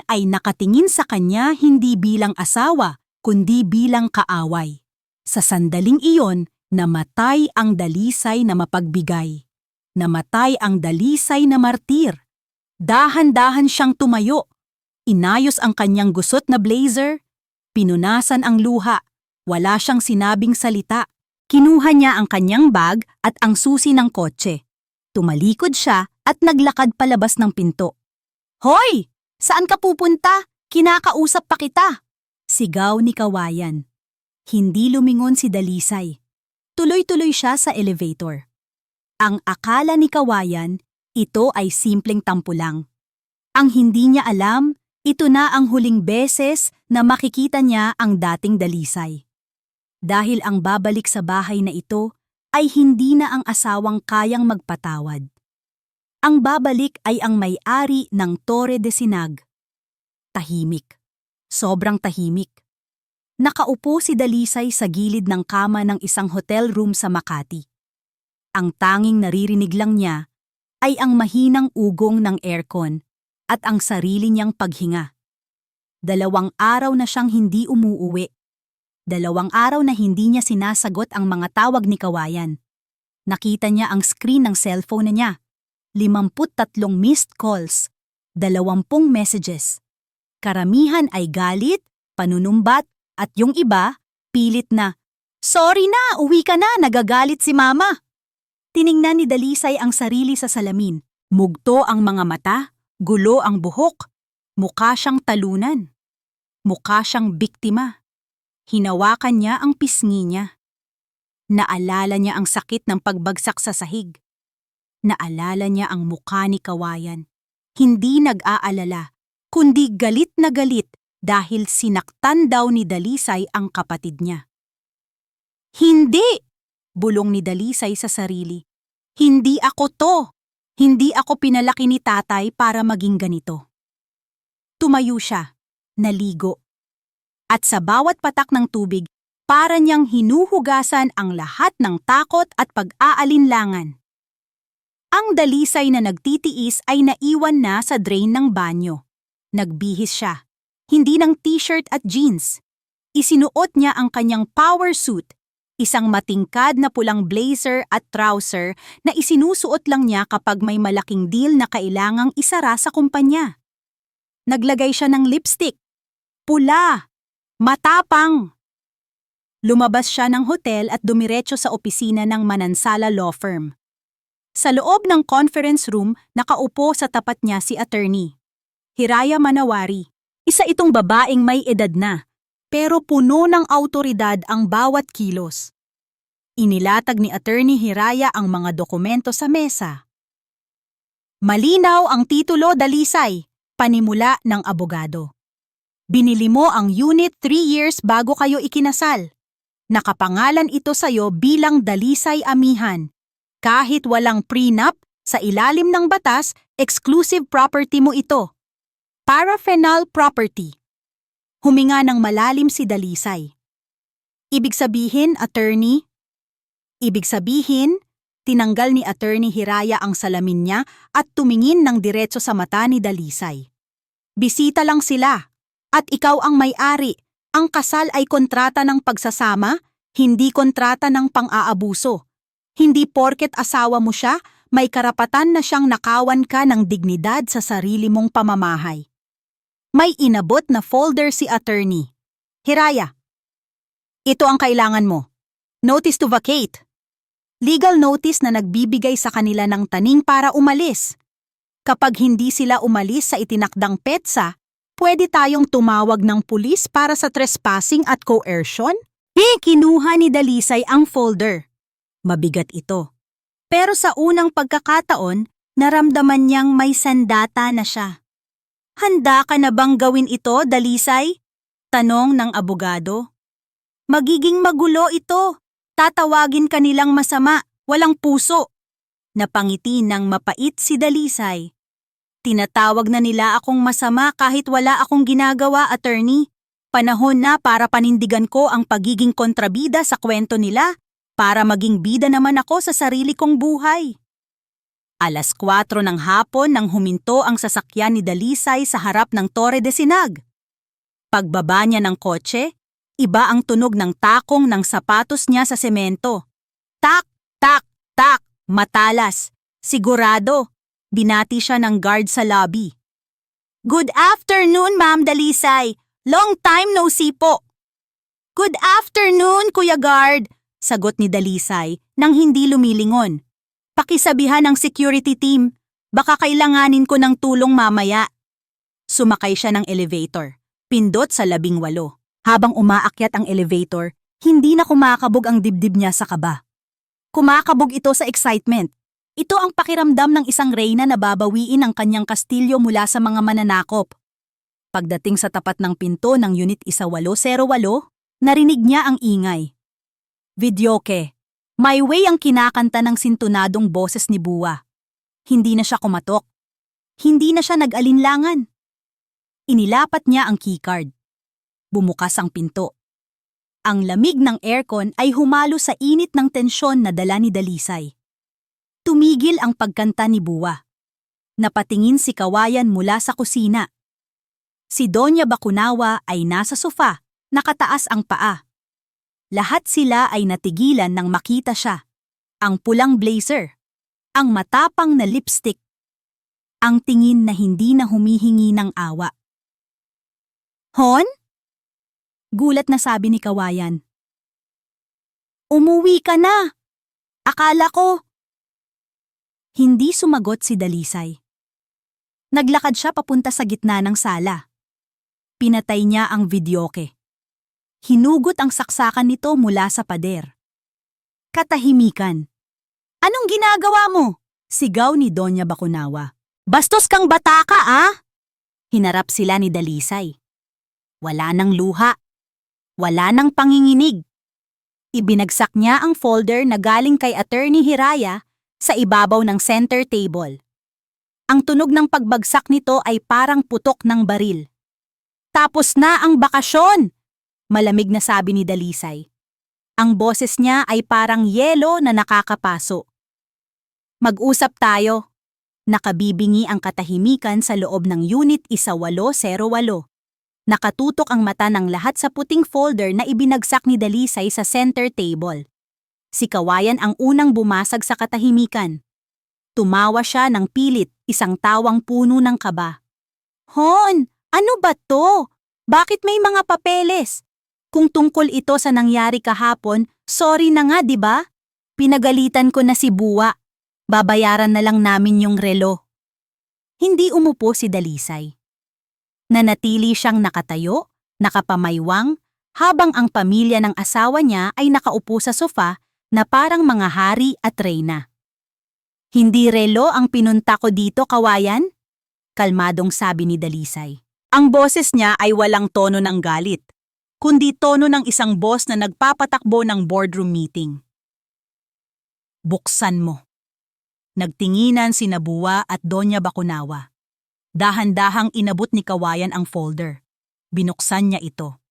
ay nakatingin sa kanya hindi bilang asawa, kundi bilang kaaway. Sa sandaling iyon, namatay ang Dalisay na mapagbigay. Namatay ang Dalisay na martir. Dahan-dahan siyang tumayo. Inayos ang kanyang gusot na blazer. Pinunasan ang luha. Wala siyang sinabing salita. Kinuha niya ang kanyang bag at ang susi ng kotse. Tumalikod siya at naglakad palabas ng pinto. "Hoy! Saan ka pupunta? Kinakausap pa kita!" Sigaw ni Kawayan. Hindi lumingon si Dalisay. Tuloy-tuloy siya sa elevator. Ang akala ni Kawayan, ito ay simpleng tampo lang. Ang hindi niya alam, ito na ang huling beses na makikita niya ang dating Dalisay. Dahil ang babalik sa bahay na ito ay hindi na ang asawang kayang magpatawad. Ang babalik ay ang may-ari ng Torre de Sinag. Tahimik. Sobrang tahimik. Nakaupo si Dalisay sa gilid ng kama ng isang hotel room sa Makati. Ang tanging naririnig lang niya ay ang mahinang ugong ng aircon at ang sarili niyang paghinga. 2 araw na siyang hindi umuuwi. 2 araw na hindi niya sinasagot ang mga tawag ni Kawayan. Nakita niya ang screen ng cellphone niya. 53 missed calls, 20 messages. Karamihan ay galit, panunumbat, at yung iba, pilit na, "Sorry na, uwi ka na, nagagalit si mama." Tiningnan ni Dalisay ang sarili sa salamin. Mugto ang mga mata, gulo ang buhok. Mukha siyang talunan. Mukha siyang biktima. Hinawakan niya ang pisngi niya. Naalala niya ang sakit ng pagbagsak sa sahig. Naalala niya ang mukha ni Kawayan. Hindi nag-aalala, kundi galit na galit dahil sinaktan daw ni Dalisay ang kapatid niya. "Hindi!" bulong ni Dalisay sa sarili. "Hindi ako to! Hindi ako pinalaki ni tatay para maging ganito." Tumayo siya, naligo. At sa bawat patak ng tubig, para niyang hinuhugasan ang lahat ng takot at pag-aalinlangan. Ang Dalisay na nagtitiis ay naiwan na sa drain ng banyo. Nagbihis siya, hindi ng t-shirt at jeans. Isinuot niya ang kanyang power suit, isang matingkad na pulang blazer at trouser na isinusuot lang niya kapag may malaking deal na kailangang isara sa kumpanya. Naglagay siya ng lipstick. Pula. Matapang. Lumabas siya ng hotel at dumiretso sa opisina ng Manansala Law Firm. Sa loob ng conference room, nakaupo sa tapat niya si attorney Hiraya Manawari. Isa itong babaeng may edad na, pero puno ng awtoridad ang bawat kilos. Inilatag ni Attorney Hiraya ang mga dokumento sa mesa. "Malinaw ang titulo, Dalisay," panimula ng abogado. "Binili mo ang unit 3 years bago kayo ikinasal. Nakapangalan ito sa'yo bilang Dalisay Amihan. Kahit walang prenup, sa ilalim ng batas, exclusive property mo ito. Paraphenal property." Huminga ng malalim si Dalisay. Ibig sabihin, attorney? Ibig sabihin, Tinanggal ni Attorney Hiraya ang salamin niya at tumingin ng diretso sa mata ni Dalisay. Bisita lang sila. At ikaw ang may-ari. Ang kasal ay kontrata ng pagsasama, hindi kontrata ng pang-aabuso. Hindi porket asawa mo siya, may karapatan na siyang nakawan ka ng dignidad sa sarili mong pamamahay. May inabot na folder si Attorney. Hiraya, ito ang kailangan mo. Notice to vacate. Legal notice na nagbibigay sa kanila ng taning para umalis. Kapag hindi sila umalis sa itinakdang petsa, pwede tayong tumawag ng pulis para sa trespassing at coercion? Kinuha ni Dalisay ang folder. Mabigat ito. Pero sa unang pagkakataon, naramdaman niyang may sandata na siya. Handa ka na bang gawin ito, Dalisay? Tanong ng abogado. Magiging magulo ito. Tatawagin ka nilang masama, walang puso. Napangiti ng mapait si Dalisay. Tinatawag na nila akong masama kahit wala akong ginagawa, attorney. Panahon na para panindigan ko ang pagiging kontrabida sa kwento nila para maging bida naman ako sa sarili kong buhay. 4:00 ng hapon nang huminto ang sasakyan ni Dalisay sa harap ng Torre de Sinag. Pagbaba niya ng kotse, iba ang tunog ng takong ng sapatos niya sa semento. Tak, tak, tak, matalas. Sigurado, binati siya ng guard sa lobby. Good afternoon, Ma'am Dalisay. Long time no see po. Good afternoon, Kuya Guard, sagot ni Dalisay nang hindi lumilingon. Pakisabihan ng security team, baka kailanganin ko ng tulong mamaya. Sumakay siya ng elevator, pindot sa 18. Habang umaakyat ang elevator, hindi na kumakabog ang dibdib niya sa kaba. Kumakabog ito sa excitement. Ito ang pakiramdam ng isang reyna na babawiin ang kanyang kastilyo mula sa mga mananakop. Pagdating sa tapat ng pinto ng Unit 1808, narinig niya ang ingay. Videoke. My Way ang kinakanta ng sintunadong boses ni Buwa. Hindi na siya kumatok. Hindi na siya nag-alinlangan. Inilapat niya ang keycard. Bumukas ang pinto. Ang lamig ng aircon ay humalo sa init ng tensyon na dala ni Dalisay. Tumigil ang pagkanta ni Buwa. Napatingin si Kawayan mula sa kusina. Si Doña Bacunawa ay nasa sofa, nakataas ang paa. Lahat sila ay natigilan nang makita siya. Ang pulang blazer, ang matapang na lipstick, ang tingin na hindi na humihingi ng awa. Hon? Gulat na sabi ni Kawayan. Umuwi ka na! Akala ko. Hindi sumagot si Dalisay. Naglakad siya papunta sa gitna ng sala. Pinatay niya ang videoke. Hinugot ang saksakan nito mula sa pader. Katahimikan. Anong ginagawa mo? Sigaw ni Doña Bacunawa. Bastos kang bata ka, ah? Hinarap sila ni Dalisay. Wala nang luha. Wala nang panginginig. Ibinagsak niya ang folder na galing kay Attorney Hiraya sa ibabaw ng center table. Ang tunog ng pagbagsak nito ay parang putok ng baril. Tapos na ang bakasyon! Malamig na sabi ni Dalisay. Ang boses niya ay parang yelo na nakakapaso. Mag-usap tayo. Nakabibingi ang katahimikan sa loob ng Unit 1808. Nakatutok ang mata ng lahat sa puting folder na ibinagsak ni Dalisay sa center table. Si Kawayan ang unang bumasag sa katahimikan. Tumawa siya ng pilit, isang tawang puno ng kaba. Hon, ano ba to? Bakit may mga papeles? Kung tungkol ito sa nangyari kahapon, sorry na nga, di ba? Pinagalitan ko na si Buwa. Babayaran na lang namin yung relo. Hindi umupo si Dalisay. Nanatili siyang nakatayo, nakapamaywang, habang ang pamilya ng asawa niya ay nakaupo sa sofa na parang mga hari at reyna. Hindi relo ang pinunta ko dito, Kawayan? Kalmadong sabi ni Dalisay. Ang boses niya ay walang tono ng galit, kundi tono ng isang boss na nagpapatakbo ng boardroom meeting. Buksan mo. Nagtinginan sina Buwa at Doña Bacunawa. Dahan-dahang inabot ni Kawayan ang folder. Binuksan niya ito.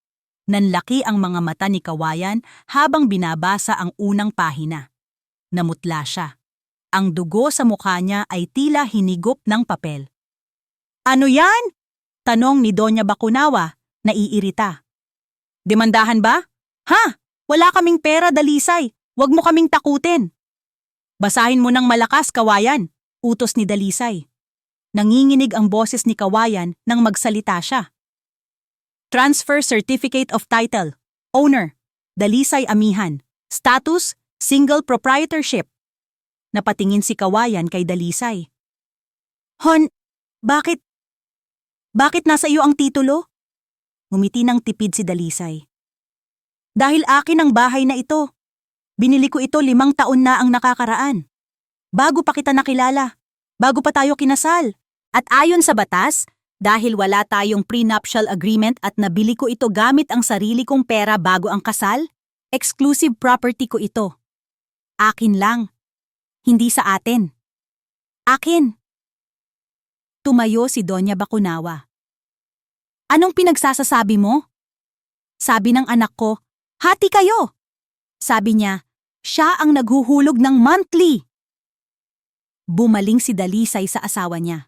Nanlaki ang mga mata ni Kawayan habang binabasa ang unang pahina. Namutla siya. Ang dugo sa mukha niya ay tila hinigop ng papel. Ano yan? Tanong ni Doña Bacunawa, naiirita. Demandahan ba? Ha? Wala kaming pera, Dalisay. Huwag mo kaming takutin. Basahin mo ng malakas, Kawayan, utos ni Dalisay. Nanginginig ang boses ni Kawayan nang magsalita siya. Transfer Certificate of Title. Owner, Dalisay Amihan. Status, Single Proprietorship. Napatingin si Kawayan kay Dalisay. Hon, bakit? Bakit nasa iyo ang titulo? Ngumiti ng tipid si Dalisay. Dahil akin ang bahay na ito. Binili ko ito 5 taon na ang nakakaraan. Bago pa kita nakilala. Bago pa tayo kinasal. At ayon sa batas, dahil wala tayong prenuptial agreement at nabili ko ito gamit ang sarili kong pera bago ang kasal, exclusive property ko ito. Akin lang. Hindi sa atin. Akin. Tumayo si Doña Bacunawa. Anong pinagsasasabi mo? Sabi ng anak ko, hati kayo. Sabi niya, siya ang naghuhulog ng monthly. Bumaling si Dalisay sa asawa niya.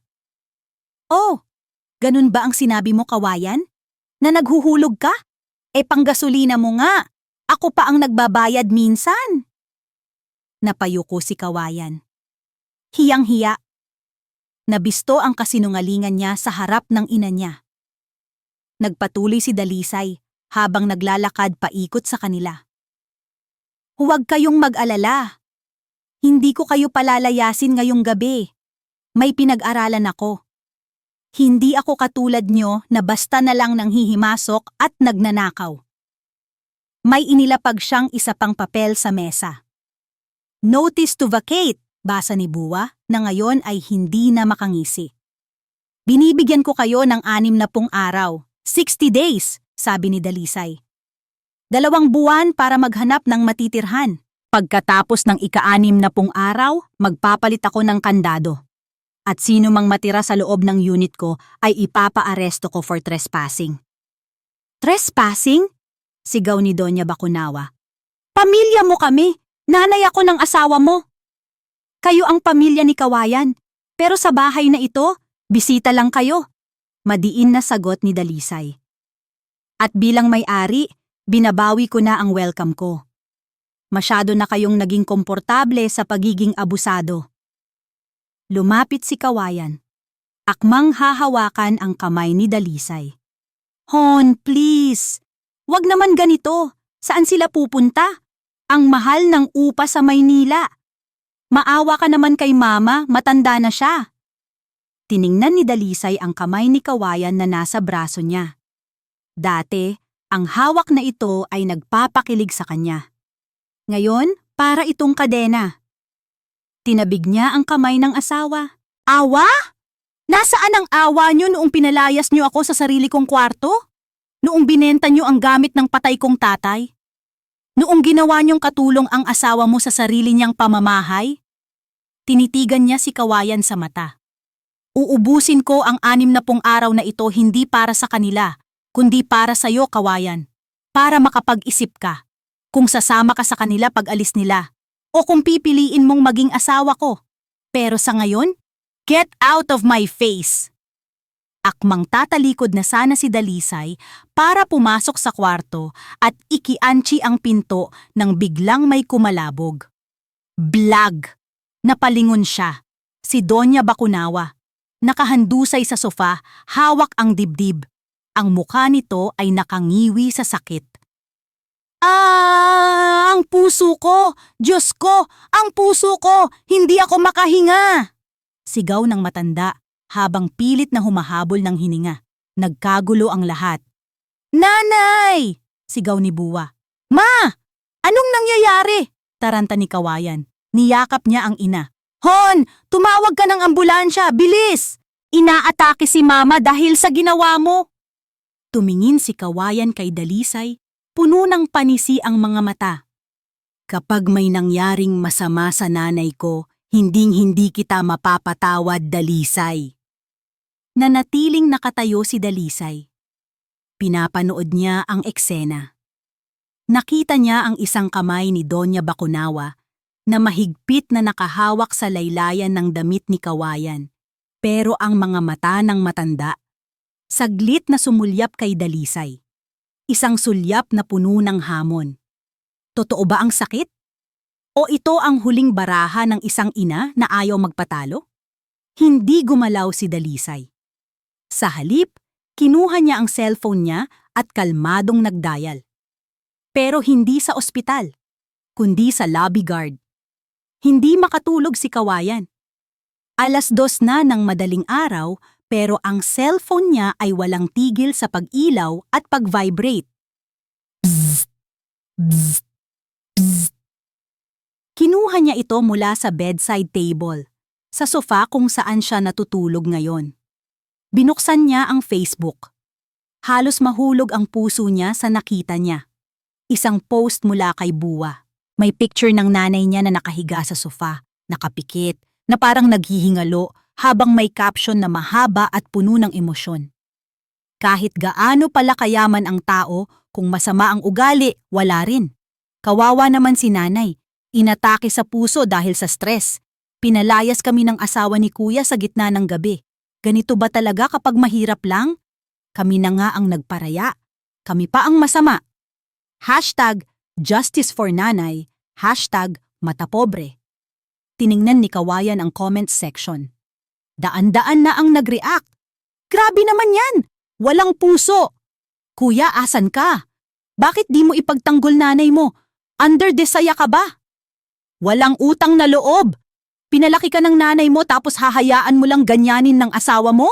Oh, ganun ba ang sinabi mo, Kawayan? Na naghuhulog ka? Panggasolina mo nga. Ako pa ang nagbabayad minsan. Napayuko si Kawayan. Hiyang-hiya. Nabisto ang kasinungalingan niya sa harap ng ina niya. Nagpatuloy si Dalisay habang naglalakad paikot sa kanila. Huwag kayong mag-alala. Hindi ko kayo palalayasin ngayong gabi. May pinag-aralan ako. Hindi ako katulad nyo na basta na lang nanghihimasok at nagnanakaw. May inilapag siyang isa pang papel sa mesa. Notice to vacate, basa ni Buwa, na ngayon ay hindi na makangisi. Binibigyan ko kayo ng 60 araw, 60 days, sabi ni Dalisay. 2 buwan para maghanap ng matitirhan. Pagkatapos ng ika-60 araw, magpapalit ako ng kandado. At sino mang matira sa loob ng unit ko ay ipapa-aresto ko for trespassing. Trespassing? Sigaw ni Doña Bacunawa. Pamilya mo kami! Nanay ako ng asawa mo. Kayo ang pamilya ni Kawayan, pero sa bahay na ito, bisita lang kayo. Madiin na sagot ni Dalisay. At bilang may-ari, binabawi ko na ang welcome ko. Masyado na kayong naging komportable sa pagiging abusado. Lumapit si Kawayan. Akmang hahawakan ang kamay ni Dalisay. Hon, please. Wag naman ganito. Saan sila pupunta? Ang mahal ng upa sa Maynila. Maawa ka naman kay Mama, matanda na siya. Tiningnan ni Dalisay ang kamay ni Kawayan na nasa braso niya. Dati, ang hawak na ito ay nagpapakilig sa kanya. Ngayon, para itong kadena. Tinabig niya ang kamay ng asawa. Awa? Nasaan ang awa niyo noong pinalayas niyo ako sa sarili kong kwarto? Noong binenta niyo ang gamit ng patay kong tatay? Noong ginawa niyong katulong ang asawa mo sa sarili niyang pamamahay? Tinitigan niya si Kawayan sa mata. Uubusin ko ang 60 araw na ito hindi para sa kanila, kundi para sa iyo, Kawayan. Para makapag-isip ka. Kung sasama ka sa kanila pag alis nila, o kung pipiliin mong maging asawa ko. Pero sa ngayon, get out of my face! Akmang tatalikod na sana si Dalisay para pumasok sa kwarto at ikianchi ang pinto nang biglang may kumalabog. Blag! Napalingon siya. Si Doña Bacunawa. Nakahandusay sa sofa, hawak ang dibdib. Ang mukha nito ay nakangiwi sa sakit. Ang puso ko! Diyos ko! Ang puso ko! Hindi ako makahinga! Sigaw ng matanda. Habang pilit na humahabol ng hininga. Nagkagulo ang lahat. Nanay! Sigaw ni Buwa. Ma! Anong nangyayari? Taranta ni Kawayan. Niyakap niya ang ina. Hon! Tumawag ka ng ambulansya! Bilis! Inaatake si Mama dahil sa ginawa mo! Tumingin si Kawayan kay Dalisay. Puno ng panisi ang mga mata. Kapag may nangyaring masama sa nanay ko, hinding-hindi kita mapapatawad, Dalisay. Nanatiling nakatayo si Dalisay. Pinapanood niya ang eksena. Nakita niya ang isang kamay ni Doña Bacunawa na mahigpit na nakahawak sa laylayan ng damit ni Kawayan. Pero ang mga mata ng matanda, saglit na sumulyap kay Dalisay. Isang sulyap na puno ng hamon. Totoo ba ang sakit? O ito ang huling baraha ng isang ina na ayaw magpatalo? Hindi gumalaw si Dalisay. Sa halip, kinuha niya ang cellphone niya at kalmadong nagdial. Pero hindi sa ospital, kundi sa lobby guard. Hindi makatulog si Kawayan. 2:00 na ng madaling araw pero ang cellphone niya ay walang tigil sa pag-ilaw at pag-vibrate. Bzzz, bzzz, bzzz. Kinuha niya ito mula sa bedside table, sa sofa kung saan siya natutulog ngayon. Binuksan niya ang Facebook. Halos mahulog ang puso niya sa nakita niya. Isang post mula kay Buwa. May picture ng nanay niya na nakahiga sa sofa, nakapikit, na parang naghihingalo habang may caption na mahaba at puno ng emosyon. Kahit gaano pala kayaman ang tao, kung masama ang ugali, wala rin. Kawawa naman si nanay. Inatake sa puso dahil sa stress. Pinalayas kami ng asawa ni kuya sa gitna ng gabi. Ganito ba talaga kapag mahirap lang? Kami na nga ang nagparaya. Kami pa ang masama. #JusticeForNanay, #matapobre. Tiningnan ni Kawayan ang comment section. Daan-daan na ang nag-react. Grabe naman yan! Walang puso! Kuya, asan ka? Bakit di mo ipagtanggol nanay mo? Under-desaya ka ba? Walang utang na loob! Pinalaki ka ng nanay mo tapos hahayaan mo lang ganyanin ng asawa mo?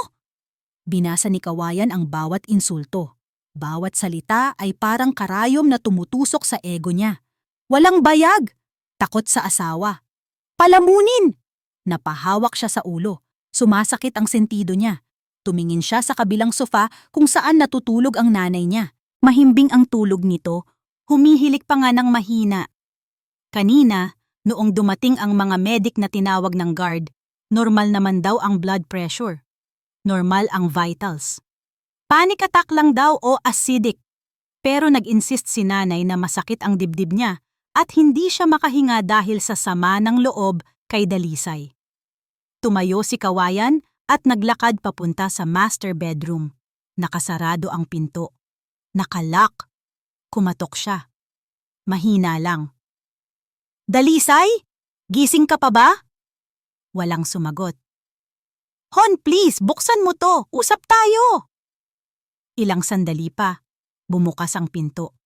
Binasa ni Kawayan ang bawat insulto. Bawat salita ay parang karayom na tumutusok sa ego niya. Walang bayag, takot sa asawa. Palamunin! Napahawak siya sa ulo. Sumasakit ang sentido niya. Tumingin siya sa kabilang sofa kung saan natutulog ang nanay niya. Mahimbing ang tulog nito, humihilik pa nga ng mahina. Kanina, noong dumating ang mga medic na tinawag ng guard, normal naman daw ang blood pressure. Normal ang vitals. Panic attack lang daw o acidic. Pero nag-insist si nanay na masakit ang dibdib niya at hindi siya makahinga dahil sa sama ng loob kay Dalisay. Tumayo si Kawayan at naglakad papunta sa master bedroom. Nakasarado ang pinto. Nakalock. Kumatok siya. Mahina lang. Dalisay? Gising ka pa ba? Walang sumagot. Hon, please, buksan mo to. Usap tayo. Ilang sandali pa, bumukas ang pinto.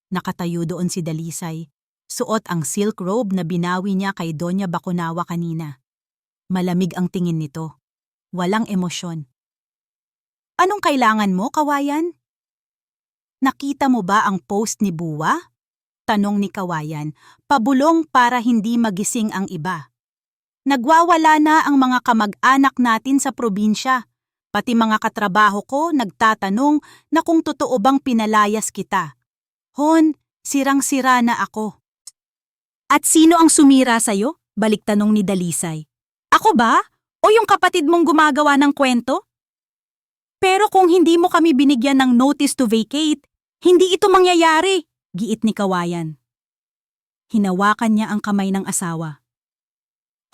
Nakatayo doon si Dalisay, suot ang silk robe na binawi niya kay Doña Baconawa kanina. Malamig ang tingin nito. Walang emosyon. Anong kailangan mo, Kawayan? Nakita mo ba ang post ni Buwa? Tanong ni Kawayan, pabulong para hindi magising ang iba. Nagwawala na ang mga kamag-anak natin sa probinsya. Pati mga katrabaho ko nagtatanong na kung totoo bang pinalayas kita. Hon, sirang-sira na ako. At sino ang sumira sa'yo? Balik tanong ni Dalisay. Ako ba? O yung kapatid mong gumagawa ng kwento? Pero kung hindi mo kami binigyan ng notice to vacate, hindi ito mangyayari, giit ni Kawayan. Hinawakan niya ang kamay ng asawa.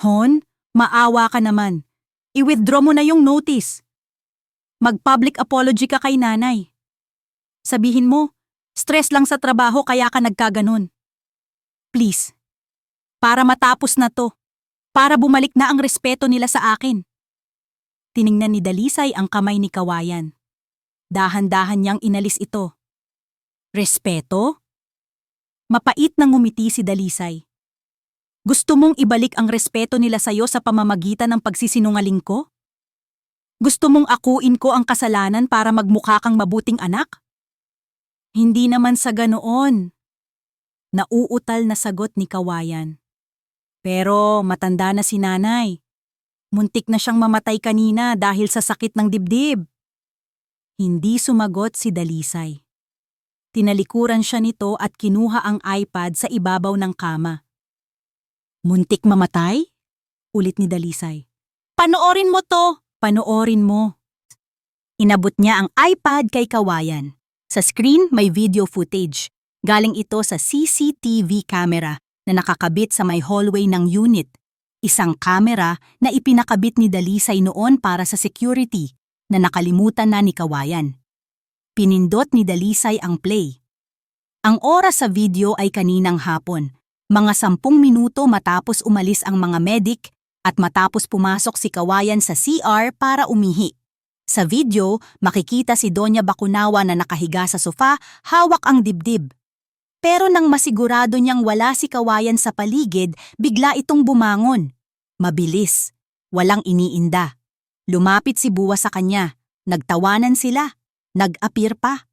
Hon, maawa ka naman. I-withdraw mo na yung notice. Mag-public apology ka kay nanay. Sabihin mo, stress lang sa trabaho kaya ka nagkaganon. Please, para matapos na to, para bumalik na ang respeto nila sa akin. Tiningnan ni Dalisay ang kamay ni Kawayan. Dahan-dahan niyang inalis ito. Respeto? Mapait nang ngumiti si Dalisay. Gusto mong ibalik ang respeto nila sa'yo sa pamamagitan ng pagsisinungaling ko? Gusto mong akuin ko ang kasalanan para magmukha kang mabuting anak? Hindi naman sa ganoon. Nauutal na sagot ni Kawayan. Pero matanda na si nanay. Muntik na siyang mamatay kanina dahil sa sakit ng dibdib. Hindi sumagot si Dalisay. Tinalikuran siya nito at kinuha ang iPad sa ibabaw ng kama. Muntik mamatay? Ulit ni Dalisay. Panoorin mo to! Panoorin mo. Inabot niya ang iPad kay Kawayan. Sa screen may video footage. Galing ito sa CCTV camera na nakakabit sa may hallway ng unit. Isang kamera na ipinakabit ni Dalisay noon para sa security na nakalimutan na ni Kawayan. Pinindot ni Dalisay ang play. Ang oras sa video ay kaninang hapon, mga 10 minuto matapos umalis ang mga medic at matapos pumasok si Kawayan sa CR para umihi. Sa video, makikita si Doña Bacunawa na nakahiga sa sofa, hawak ang dibdib. Pero nang masigurado niyang wala si Kawayan sa paligid, bigla itong bumangon. Mabilis, walang iniinda. Lumapit si Buwa sa kanya, nagtawanan sila, nag-appear pa.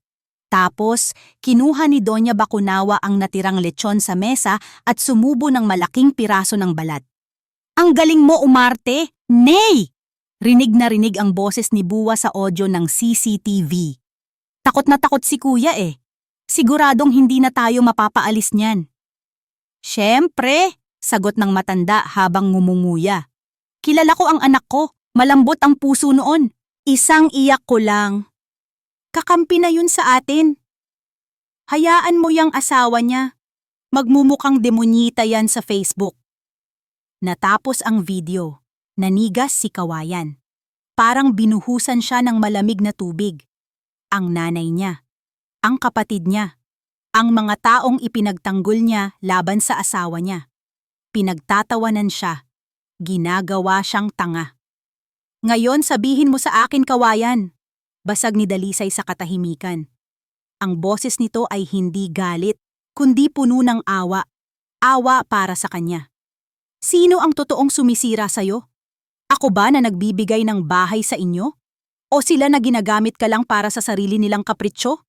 Tapos, kinuha ni Doña Bacunawa ang natirang lechon sa mesa at sumubo ng malaking piraso ng balat. "Ang galing mo umarte! Nay!" Rinig na rinig ang boses ni Buwa sa audio ng CCTV. Takot na takot si kuya eh. Siguradong hindi na tayo mapapaalis niyan. "Siyempre," sagot ng matanda habang ngumunguya. "Kilala ko ang anak ko, malambot ang puso noon. Isang iyak ko lang. Kakampi na yun sa atin. Hayaan mo yang asawa niya. Magmumukhang demonyita yan sa Facebook." Natapos ang video. Nanigas si Kawayan. Parang binuhusan siya ng malamig na tubig. Ang nanay niya, ang kapatid niya, ang mga taong ipinagtanggol niya laban sa asawa niya. Pinagtatawanan siya. Ginagawa siyang tanga. "Ngayon sabihin mo sa akin, Kawayan," basag ni Dalisay sa katahimikan. Ang boses nito ay hindi galit, kundi puno ng awa. Awa para sa kanya. "Sino ang totoong sumisira sa'yo? Ako ba na nagbibigay ng bahay sa inyo? O sila na ginagamit ka lang para sa sarili nilang kapritsyo?"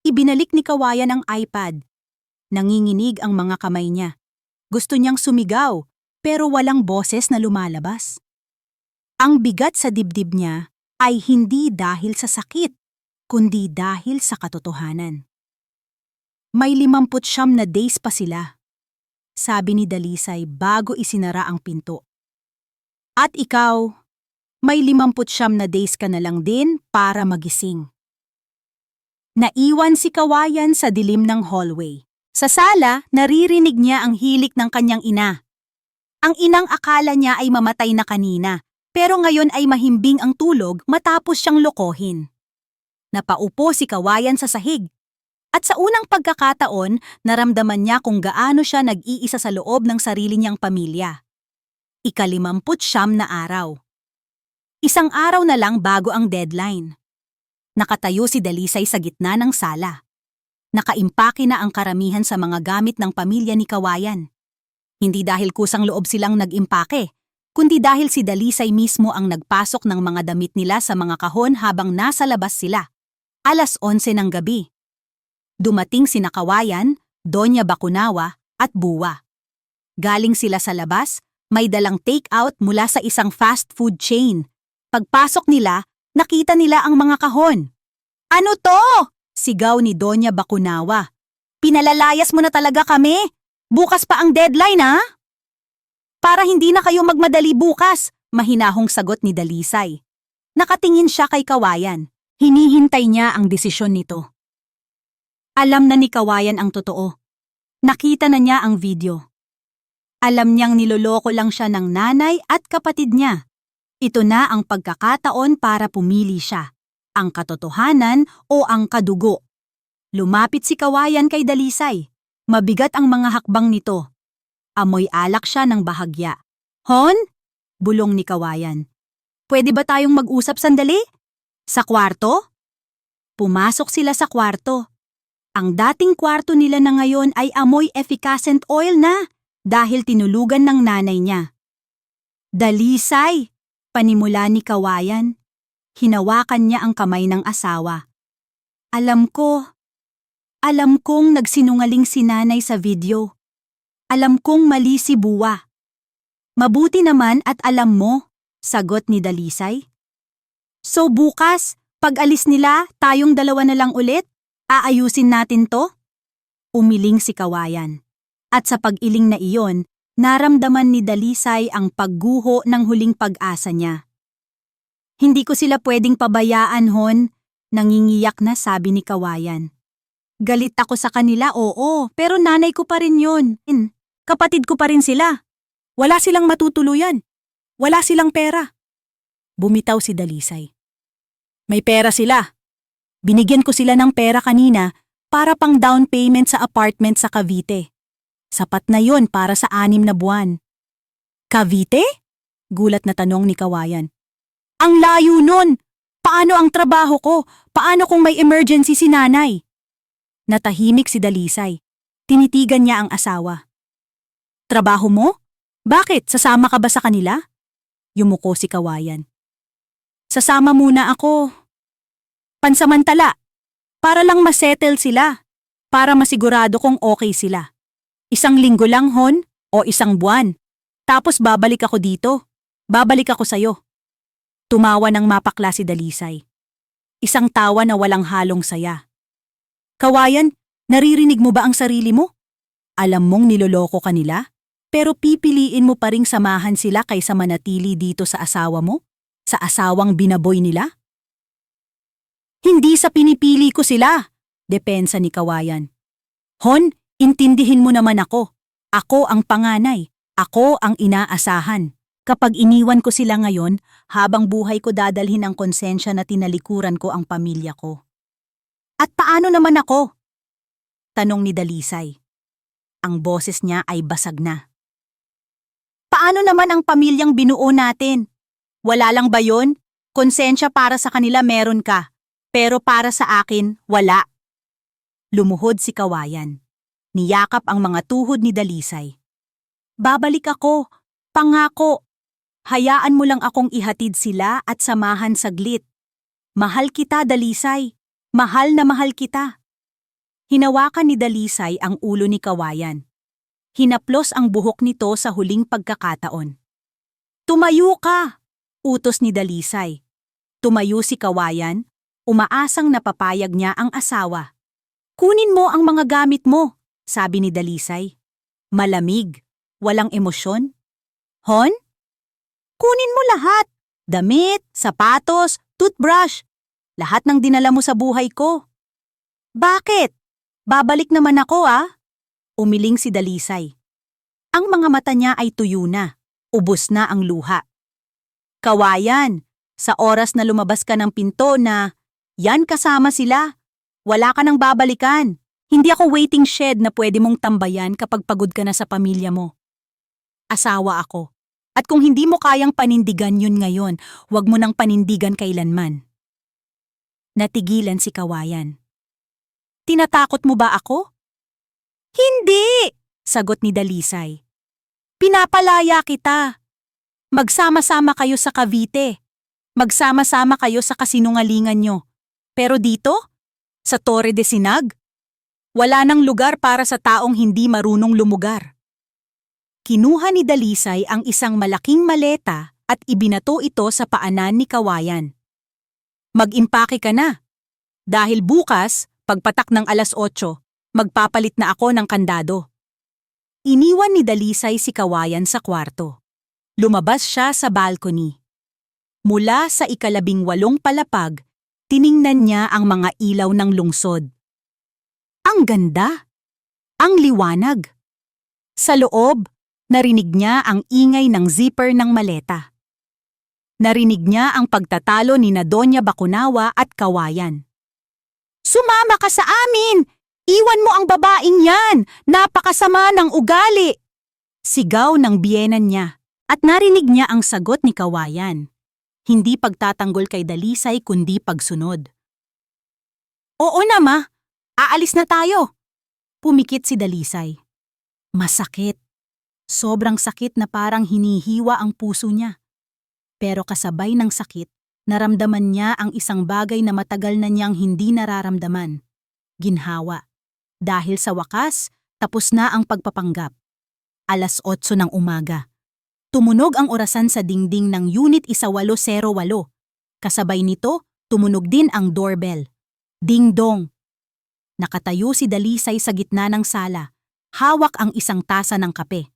Ibinalik ni Kawayan ang iPad. Nanginginig ang mga kamay niya. Gusto niyang sumigaw, pero walang boses na lumalabas. Ang bigat sa dibdib niya ay hindi dahil sa sakit, kundi dahil sa katotohanan. May 59 na days pa sila, sabi ni Dalisay bago isinara ang pinto. At ikaw, may 59 na days ka na lang din para magising. Naiwan si Kawayan sa dilim ng hallway. Sa sala, naririnig niya ang hilik ng kanyang ina. Ang inang akala niya ay mamatay na kanina, pero ngayon ay mahimbing ang tulog matapos siyang lokohin. Napaupo si Kawayan sa sahig. At sa unang pagkakataon, naramdaman niya kung gaano siya nag-iisa sa loob ng sarili niyang pamilya. Ika-59 na araw. Isang araw na lang bago ang deadline. Nakatayo si Dalisay sa gitna ng sala. Nakaimpake na ang karamihan sa mga gamit ng pamilya ni Kawayan. Hindi dahil kusang loob silang nag-impake, kundi dahil si Dalisay mismo ang nagpasok ng mga damit nila sa mga kahon habang nasa labas sila. 11:00 ng gabi. Dumating sina Kawayan, Doña Bacunawa at Buwa. Galing sila sa labas, may dalang take-out mula sa isang fast food chain. Pagpasok nila, nakita nila ang mga kahon. "Ano to?" sigaw ni Doña Bacunawa. "Pinalalayas mo na talaga kami. Bukas pa ang deadline, ha?" "Para hindi na kayo magmadali bukas," mahinahong sagot ni Dalisay. Nakatingin siya kay Kawayan. Hinihintay niya ang desisyon nito. Alam na ni Kawayan ang totoo. Nakita na niya ang video. Alam niyang niloloko lang siya ng nanay at kapatid niya. Ito na ang pagkakataon para pumili siya. Ang katotohanan o ang kadugo. Lumapit si Kawayan kay Dalisay. Mabigat ang mga hakbang nito. Amoy alak siya ng bahagya. "Hon?" bulong ni Kawayan. "Pwede ba tayong mag-usap sandali? Sa kwarto?" Pumasok sila sa kwarto. Ang dating kwarto nila na ngayon ay amoy efficacent oil na dahil tinulugan ng nanay niya. "Dalisay," panimula ni Kawayan. Hinawakan niya ang kamay ng asawa. Alam kong nagsinungaling si nanay sa video. Alam kong mali si Buwa." "Mabuti naman at alam mo," sagot ni Dalisay. "So bukas, pag alis nila, tayong dalawa na lang ulit? Aayusin natin to?" Umiling si Kawayan. At sa pag-iling na iyon, naramdaman ni Dalisay ang pagguho ng huling pag-asa niya. "Hindi ko sila pwedeng pabayaan, Hon," nangingiyak na sabi ni Kawayan. "Galit ako sa kanila, oo, pero nanay ko pa rin yun. Kapatid ko pa rin sila. Wala silang matutuluyan. Wala silang pera. Bumitaw si Dalisay. May pera sila. Binigyan ko sila ng pera kanina para pang down payment sa apartment sa Cavite. Sapat na yon para sa 6 na buwan. Cavite? Gulat na tanong ni Kawayan. Ang layo nun! Paano ang trabaho ko? Paano kung may emergency si nanay? Natahimik si Dalisay. Tinitigan niya ang asawa. Trabaho mo? Bakit? Sasama ka ba sa kanila? Yumuko si Kawayan. Sasama muna ako. Pansamantala. Para lang masettle sila. Para masigurado kung okay sila. 1 linggo lang, Hon, o 1 buwan. Tapos babalik ako dito. Babalik ako sa'yo. Tumawa ng mapakla si Dalisay. Isang tawa na walang halong saya. Kawayan, naririnig mo ba ang sarili mo? Alam mong niloloko ka nila? Pero pipiliin mo pa ring samahan sila kaysa manatili dito sa asawa mo? Sa asawang binaboy nila? Hindi sa pinipili ko sila, depensa ni Kawayan. Hon, intindihin mo naman ako. Ako ang panganay. Ako ang inaasahan. Kapag iniwan ko sila ngayon, habang buhay ko dadalhin ang konsensya na tinalikuran ko ang pamilya ko. At paano naman ako? Tanong ni Dalisay. Ang boses niya ay basag na. Paano naman ang pamilyang binuo natin? Wala lang ba yun? Konsensya para sa kanila meron ka, pero para sa akin, wala. Lumuhod si Kawayan. Niyakap ang mga tuhod ni Dalisay. Babalik ako, pangako. Hayaan mo lang akong ihatid sila at samahan saglit. Mahal kita, Dalisay. Mahal na mahal kita. Hinawakan ni Dalisay ang ulo ni Kawayan. Hinaplos ang buhok nito sa huling pagkakataon. Tumayo ka! Utos ni Dalisay. Tumayo si Kawayan, umaasang napapayag niya ang asawa. Kunin mo ang mga gamit mo, sabi ni Dalisay. Malamig, walang emosyon. Hon? Kunin mo lahat. Damit, sapatos, toothbrush. Lahat ng dinala mo sa buhay ko. Bakit? Babalik naman ako Umiling si Dalisay. Ang mga mata niya ay tuyo na. Ubos na ang luha. Kawayan, sa oras na lumabas ka ng pinto na, yan kasama sila. Wala ka nang babalikan. Hindi ako waiting shed na pwede mong tambayan kapag pagod ka na sa pamilya mo. Asawa ako. At kung hindi mo kayang panindigan yun ngayon, huwag mo nang panindigan kailanman. Natigilan si Kawayan. Tinatakot mo ba ako? Hindi! Sagot ni Dalisay. Pinapalaya kita. Magsama-sama kayo sa Cavite. Magsama-sama kayo sa kasinungalingan nyo. Pero dito? Sa Torre de Sinag? Wala nang lugar para sa taong hindi marunong lumugar. Kinuha ni Dalisay ang isang malaking maleta at ibinato ito sa paanan ni Kawayan. Mag-impake ka na. Dahil bukas, pagpatak ng 8:00, magpapalit na ako ng kandado. Iniwan ni Dalisay si Kawayan sa kwarto. Lumabas siya sa balcony. Mula sa 18 palapag, tiningnan niya ang mga ilaw ng lungsod. Ang ganda! Ang liwanag! Sa loob, narinig niya ang ingay ng zipper ng maleta. Narinig niya ang pagtatalo ni na Doña Bacunawa at Kawayan. Sumama ka sa amin! Iwan mo ang babaeng yan! Napakasama ng ugali! Sigaw ng biyenan niya at narinig niya ang sagot ni Kawayan. Hindi pagtatanggol kay Dalisay kundi pagsunod. Oo na ma, aalis na tayo. Pumikit si Dalisay. Masakit. Sobrang sakit na parang hinihiwa ang puso niya. Pero kasabay ng sakit, naramdaman niya ang isang bagay na matagal na niyang hindi nararamdaman. Ginhawa. Dahil sa wakas, tapos na ang pagpapanggap. 8:00 ng umaga. Tumunog ang orasan sa dingding ng Unit 1808. Kasabay nito, tumunog din ang doorbell. Ding-dong. Nakatayo si Dalisay sa gitna ng sala. Hawak ang isang tasa ng kape.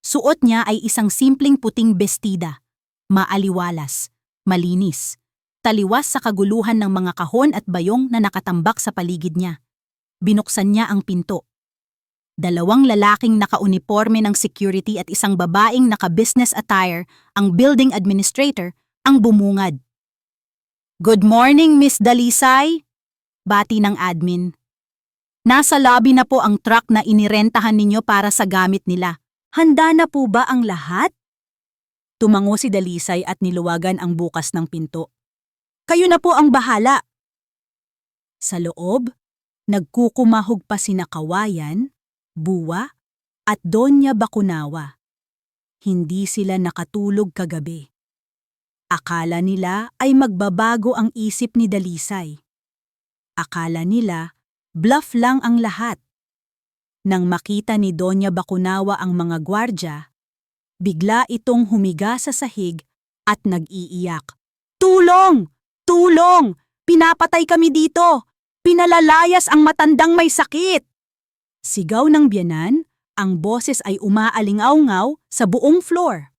Suot niya ay isang simpleng puting bestida. Maaliwalas, malinis. Taliwas sa kaguluhan ng mga kahon at bayong na nakatambak sa paligid niya. Binuksan niya ang pinto. Dalawang lalaking naka-uniforme ng security at isang babaeng naka-business attire, ang building administrator, ang bumungad. "Good morning, Miss Dalisay," bati ng admin. "Nasa lobby na po ang truck na inirentahan ninyo para sa gamit nila. Handa na po ba ang lahat?" Tumango si Dalisay at niluwagan ang bukas ng pinto. "Kayo na po ang bahala." Sa loob, nagkukumahog pa sina Kawayan, Buwa, at Doña Bacunawa. Hindi sila nakatulog kagabi. Akala nila ay magbabago ang isip ni Dalisay. Akala nila bluff lang ang lahat. Nang makita ni Doña Bacunawa ang mga gwardya, bigla itong humiga sa sahig at nag-iiyak. "Tulong! Tulong! Pinapatay kami dito! Pinalalayas ang matandang may sakit!" Sigaw ng biyanan, ang boses ay umaalingaw-ngaw sa buong floor.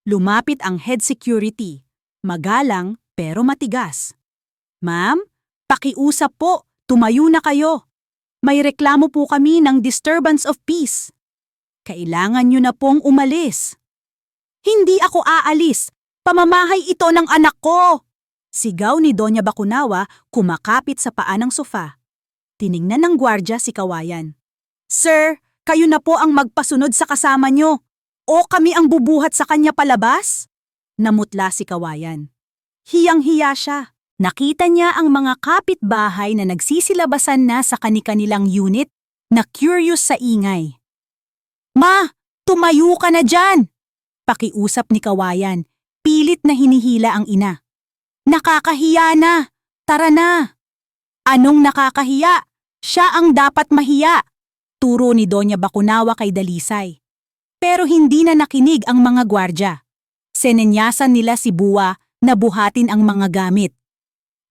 Lumapit ang head security, magalang pero matigas. "Ma'am, pakiusap po, tumayo na kayo. May reklamo po kami ng disturbance of peace. Kailangan nyo na pong umalis." "Hindi ako aalis, pamamahay ito ng anak ko!" Sigaw ni Doña Bacunawa, kumakapit sa paa ng sofa. Tiningnan ng gwardya si Kawayan. "Sir, kayo na po ang magpasunod sa kasama nyo. O kami ang bubuhat sa kanya palabas?" Namutla si Kawayan. Hiyang-hiya siya. Nakita niya ang mga kapitbahay na nagsisilabasan na sa kani-kanilang unit na curious sa ingay. "Ma, tumayo ka na dyan!" Pakiusap ni Kawayan. Pilit na hinihila ang ina. "Nakakahiya na! Tara na!" "Anong nakakahiya? Siya ang dapat mahiya!" Turo ni Doña Bacunawa kay Dalisay. Pero hindi na nakinig ang mga gwardya. Senenyasan nila si Buwa na buhatin ang mga gamit.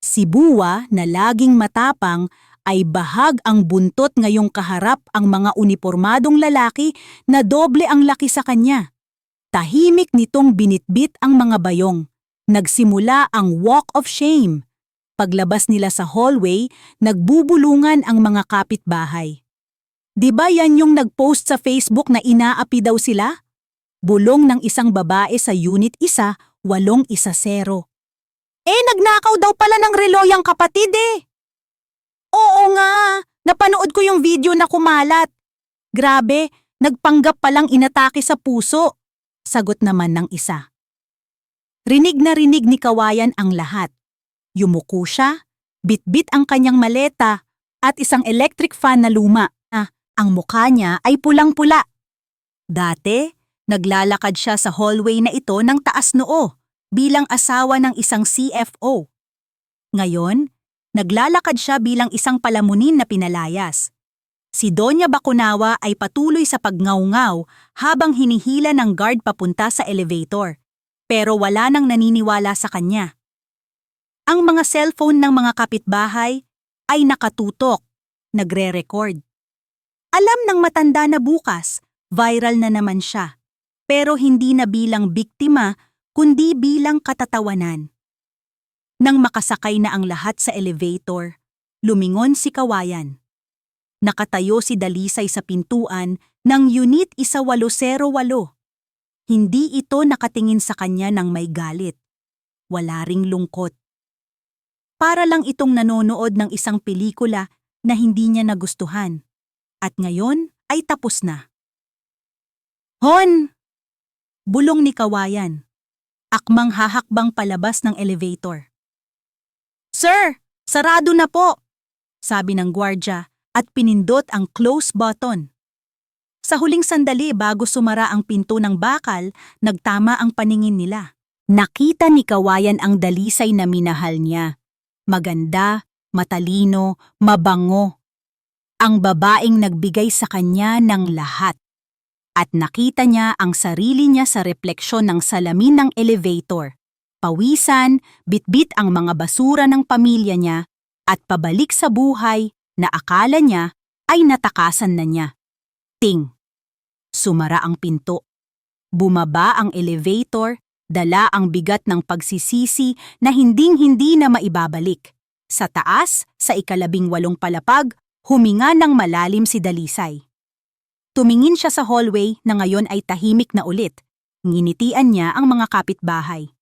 Si Buwa na laging matapang ay bahag ang buntot ngayong kaharap ang mga unipormadong lalaki na doble ang laki sa kanya. Tahimik nitong binitbit ang mga bayong. Nagsimula ang walk of shame. Paglabas nila sa hallway, nagbubulungan ang mga kapitbahay. "Di ba yan yung nag-post sa Facebook na inaapi daw sila?" Bulong ng isang babae sa unit 1, 8-0. Nagnakaw daw pala ng relo yang kapatid eh." "Oo nga, napanood ko yung video na kumalat. Grabe, nagpanggap palang inatake sa puso." Sagot naman ng isa. Rinig na rinig ni Kawayan ang lahat. Yumuko siya, bitbit ang kanyang maleta at isang electric fan na luma. Ang mukha niya ay pulang-pula. Dati, naglalakad siya sa hallway na ito ng taas noo bilang asawa ng isang CFO. Ngayon, naglalakad siya bilang isang palamunin na pinalayas. Si Doña Bacunawa ay patuloy sa pagngaw-ngaw habang hinihila ng guard papunta sa elevator, pero wala nang naniniwala sa kanya. Ang mga cellphone ng mga kapitbahay ay nakatutok, nagre-record. Alam ng matanda na bukas, viral na naman siya, pero hindi na bilang biktima kundi bilang katatawanan. Nang makasakay na ang lahat sa elevator, lumingon si Kawayan. Nakatayo si Dalisay sa pintuan ng Unit 1808. Hindi ito nakatingin sa kanya ng may galit. Wala ring lungkot. Para lang itong nanonood ng isang pelikula na hindi niya nagustuhan. At ngayon ay tapos na. "Hon!" Bulong ni Kawayan. Akmang hahakbang palabas ng elevator. "Sir, sarado na po!" sabi ng gwardya at pinindot ang close button. Sa huling sandali bago sumara ang pinto ng bakal, nagtama ang paningin nila. Nakita ni Kawayan ang Dalisay na minahal niya. Maganda, matalino, mabango. Ang babaeng nagbigay sa kanya ng lahat. At nakita niya ang sarili niya sa refleksyon ng salamin ng elevator. Pawisan, bitbit ang mga basura ng pamilya niya at pabalik sa buhay na akala niya ay natakasan na niya. Ting! Sumara ang pinto. Bumaba ang elevator, dala ang bigat ng pagsisisi na hinding-hindi na maibabalik. Sa taas, sa 18 palapag, huminga ng malalim si Dalisay. Tumingin siya sa hallway na ngayon ay tahimik na ulit. Nginitian niya ang mga kapitbahay.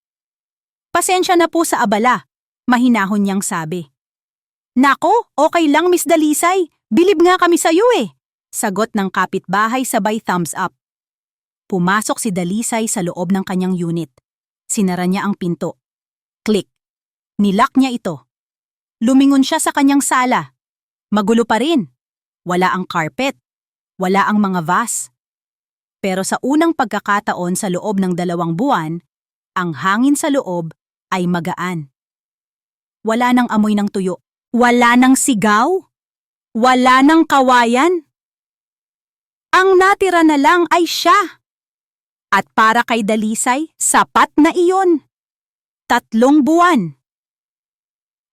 Pasensya na po sa abala, mahinahon niyang sabi. Nako, okay lang Miss Dalisay, bilib nga kami sa iyo eh. Sagot ng kapitbahay sabay thumbs up. Pumasok si Dalisay sa loob ng kanyang unit. Sinara niya ang pinto. Click. Nilock niya ito. Lumingon siya sa kanyang sala. Magulo pa rin. Wala ang carpet. Wala ang mga vase. Pero sa unang pagkakataon sa loob ng 2 buwan, ang hangin sa loob ay magaan. Wala nang amoy ng tuyo. Wala nang sigaw. Wala nang kawayan. Ang natira na lang ay siya. At para kay Dalisay, sapat na iyon. 3 buwan.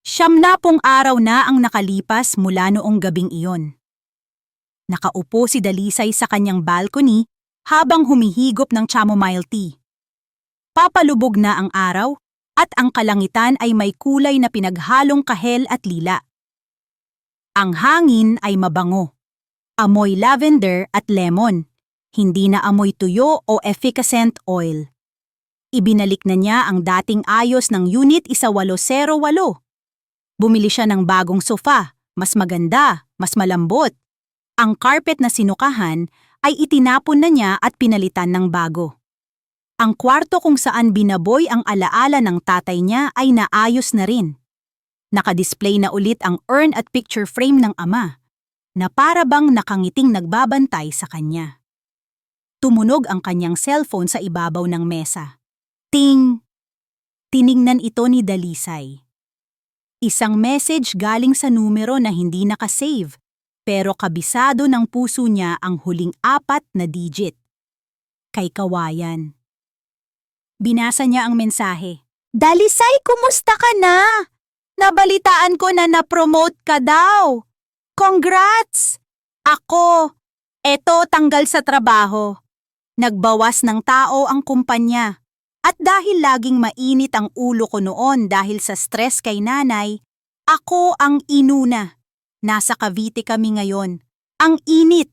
90 araw na ang nakalipas mula noong gabing iyon. Nakaupo si Dalisay sa kanyang balcony habang humihigop ng chamomile tea. Papalubog na ang araw at ang kalangitan ay may kulay na pinaghalong kahel at lila. Ang hangin ay mabango. Amoy lavender at lemon. Hindi na amoy tuyo o efficacent oil. Ibinalik na niya ang dating ayos ng Unit 1808. Bumili siya ng bagong sofa, mas maganda, mas malambot. Ang carpet na sinukahan ay itinapon na niya at pinalitan ng bago. Ang kwarto kung saan binaboy ang alaala ng tatay niya ay naayos na rin. Nakadisplay na ulit ang urn at picture frame ng ama, na para bang nakangiting nagbabantay sa kanya. Tumunog ang kanyang cellphone sa ibabaw ng mesa. Ting! Tiningnan ito ni Dalisay. Isang message galing sa numero na hindi nakasave, pero kabisado ng puso niya ang huling 4 na digit. Kay Kawayan. Binasa niya ang mensahe. Dalisay, kumusta ka na? Nabalitaan ko na na-promote ka daw. Congrats! Ako, eto tanggal sa trabaho. Nagbawas ng tao ang kumpanya. At dahil laging mainit ang ulo ko noon dahil sa stress kay nanay, ako ang inuna. Nasa Cavite kami ngayon. Ang init,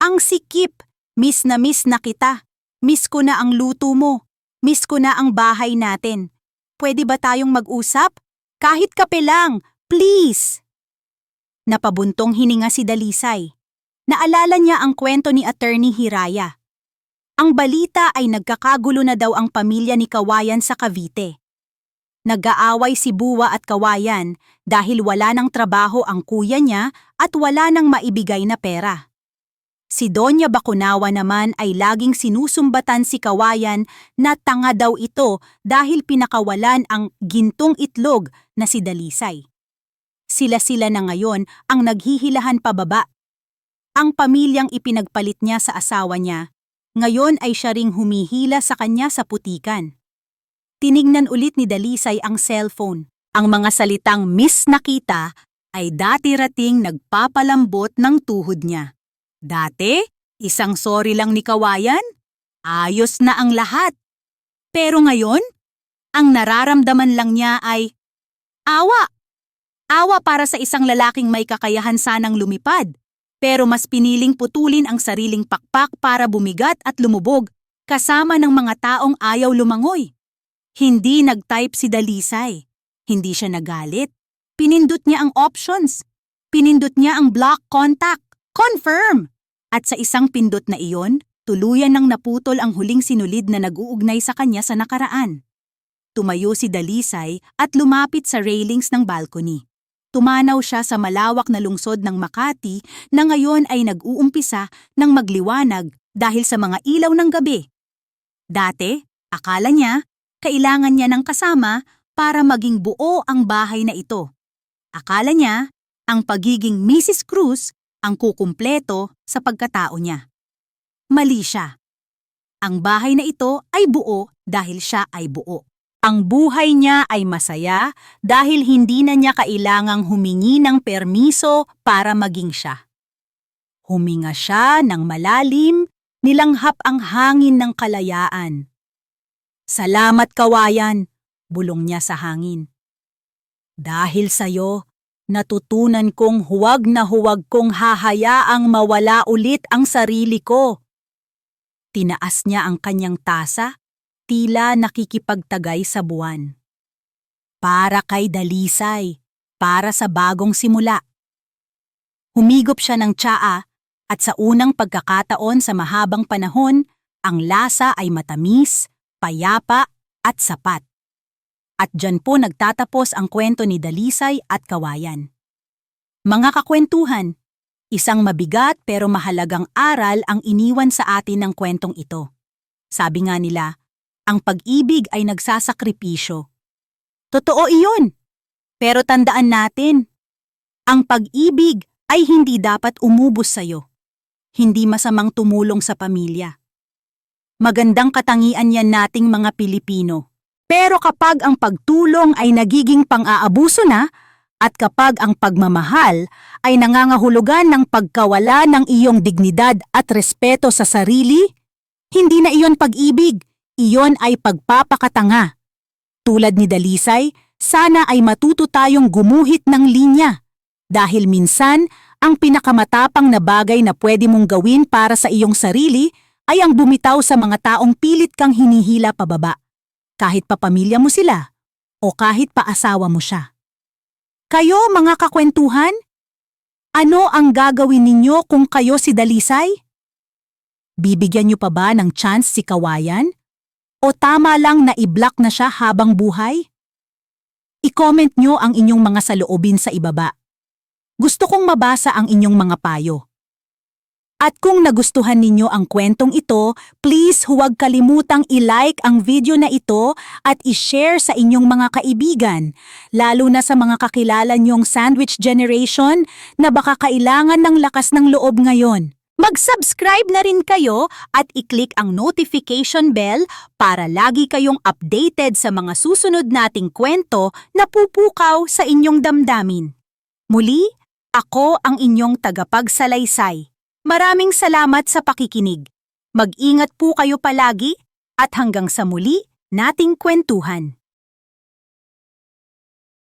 ang sikip, miss na kita. Miss ko na ang luto mo. Miss ko na ang bahay natin. Pwede ba tayong mag-usap? Kahit kape lang, please! Napabuntong hininga si Dalisay. Naalala niya ang kwento ni Attorney Hiraya. Ang balita ay nagkakagulo na daw ang pamilya ni Kawayan sa Cavite. Nag-aaway si Buwa at Kawayan dahil wala ng trabaho ang kuya niya at wala nang maibigay na pera. Si Doña Bacunawa naman ay laging sinusumbatan si Kawayan na tanga daw ito dahil pinakawalan ang gintong itlog na si Dalisay. Sila-sila na ngayon ang naghihilahan pababa. Ang pamilyang ipinagpalit niya sa asawa niya, ngayon ay siya ring humihila sa kanya sa putikan. Tinignan ulit ni Dalisay ang cellphone. Ang mga salitang miss na kita ay dati-rating nagpapalambot ng tuhod niya. Dati, isang sorry lang ni Kawayan, ayos na ang lahat. Pero ngayon, ang nararamdaman lang niya ay awa. Awa para sa isang lalaking may kakayahan sanang lumipad, pero mas piniling putulin ang sariling pakpak para bumigat at lumubog kasama ng mga taong ayaw lumangoy. Hindi nag-type si Dalisay. Hindi siya nagalit. Pinindot niya ang options. Pinindot niya ang block contact. Confirm! At sa isang pindot na iyon, tuluyan nang naputol ang huling sinulid na nag-uugnay sa kanya sa nakaraan. Tumayo si Dalisay at lumapit sa railings ng balcony. Tumanaw siya sa malawak na lungsod ng Makati na ngayon ay nag-uumpisa ng magliwanag dahil sa mga ilaw ng gabi. Dati, akala niya, kailangan niya ng kasama para maging buo ang bahay na ito. Akala niya, ang pagiging Mrs. Cruz ang kukumpleto sa pagkatao niya. Mali siya. Ang bahay na ito ay buo dahil siya ay buo. Ang buhay niya ay masaya dahil hindi na niya kailangang humingi ng permiso para maging siya. Huminga siya ng malalim, nilanghap ang hangin ng kalayaan. Salamat Kawayan, bulong niya sa hangin. Dahil sa'yo, Natutunan kong huwag na huwag kong hahayaang mawala ulit ang sarili ko. Tinaas niya ang kanyang tasa, tila nakikipagtagay sa buwan. Para kay Dalisay, para sa bagong simula. Humigop siya ng tsaa at sa unang pagkakataon sa mahabang panahon, ang lasa ay matamis, payapa at sapat. At dyan po nagtatapos ang kwento ni Dalisay at Kawayan. Mga kakwentuhan, isang mabigat pero mahalagang aral ang iniwan sa atin ng kwentong ito. Sabi nga nila, ang pag-ibig ay nagsasakripisyo. Totoo iyon. Pero tandaan natin, ang pag-ibig ay hindi dapat umubos sa'yo. Hindi masamang tumulong sa pamilya. Magandang katangian yan nating mga Pilipino. Pero kapag ang pagtulong ay nagiging pang-aabuso na, at kapag ang pagmamahal ay nangangahulugan ng pagkawala ng iyong dignidad at respeto sa sarili, hindi na iyon pag-ibig, iyon ay pagpapakatanga. Tulad ni Dalisay, sana ay matuto tayong gumuhit ng linya. Dahil minsan, ang pinakamatapang na bagay na pwede mong gawin para sa iyong sarili ay ang bumitaw sa mga taong pilit kang hinihila pababa. Kahit pa pamilya mo sila, o kahit pa asawa mo siya. Kayo mga kakwentuhan, ano ang gagawin ninyo kung kayo si Dalisay? Bibigyan niyo pa ba ng chance si Kawayan? O tama lang na i-block na siya habang buhay? I-comment niyo ang inyong mga saloobin sa ibaba. Gusto kong mabasa ang inyong mga payo. At kung nagustuhan ninyo ang kwentong ito, please huwag kalimutang i-like ang video na ito at i-share sa inyong mga kaibigan, lalo na sa mga kakilala nyong sandwich generation na baka kailangan ng lakas ng loob ngayon. Mag-subscribe na rin kayo at i-click ang notification bell para lagi kayong updated sa mga susunod nating kwento na pupukaw sa inyong damdamin. Muli, ako ang inyong tagapagsalaysay. Maraming salamat sa pakikinig. Mag-ingat po kayo palagi at hanggang sa muli nating kwentuhan.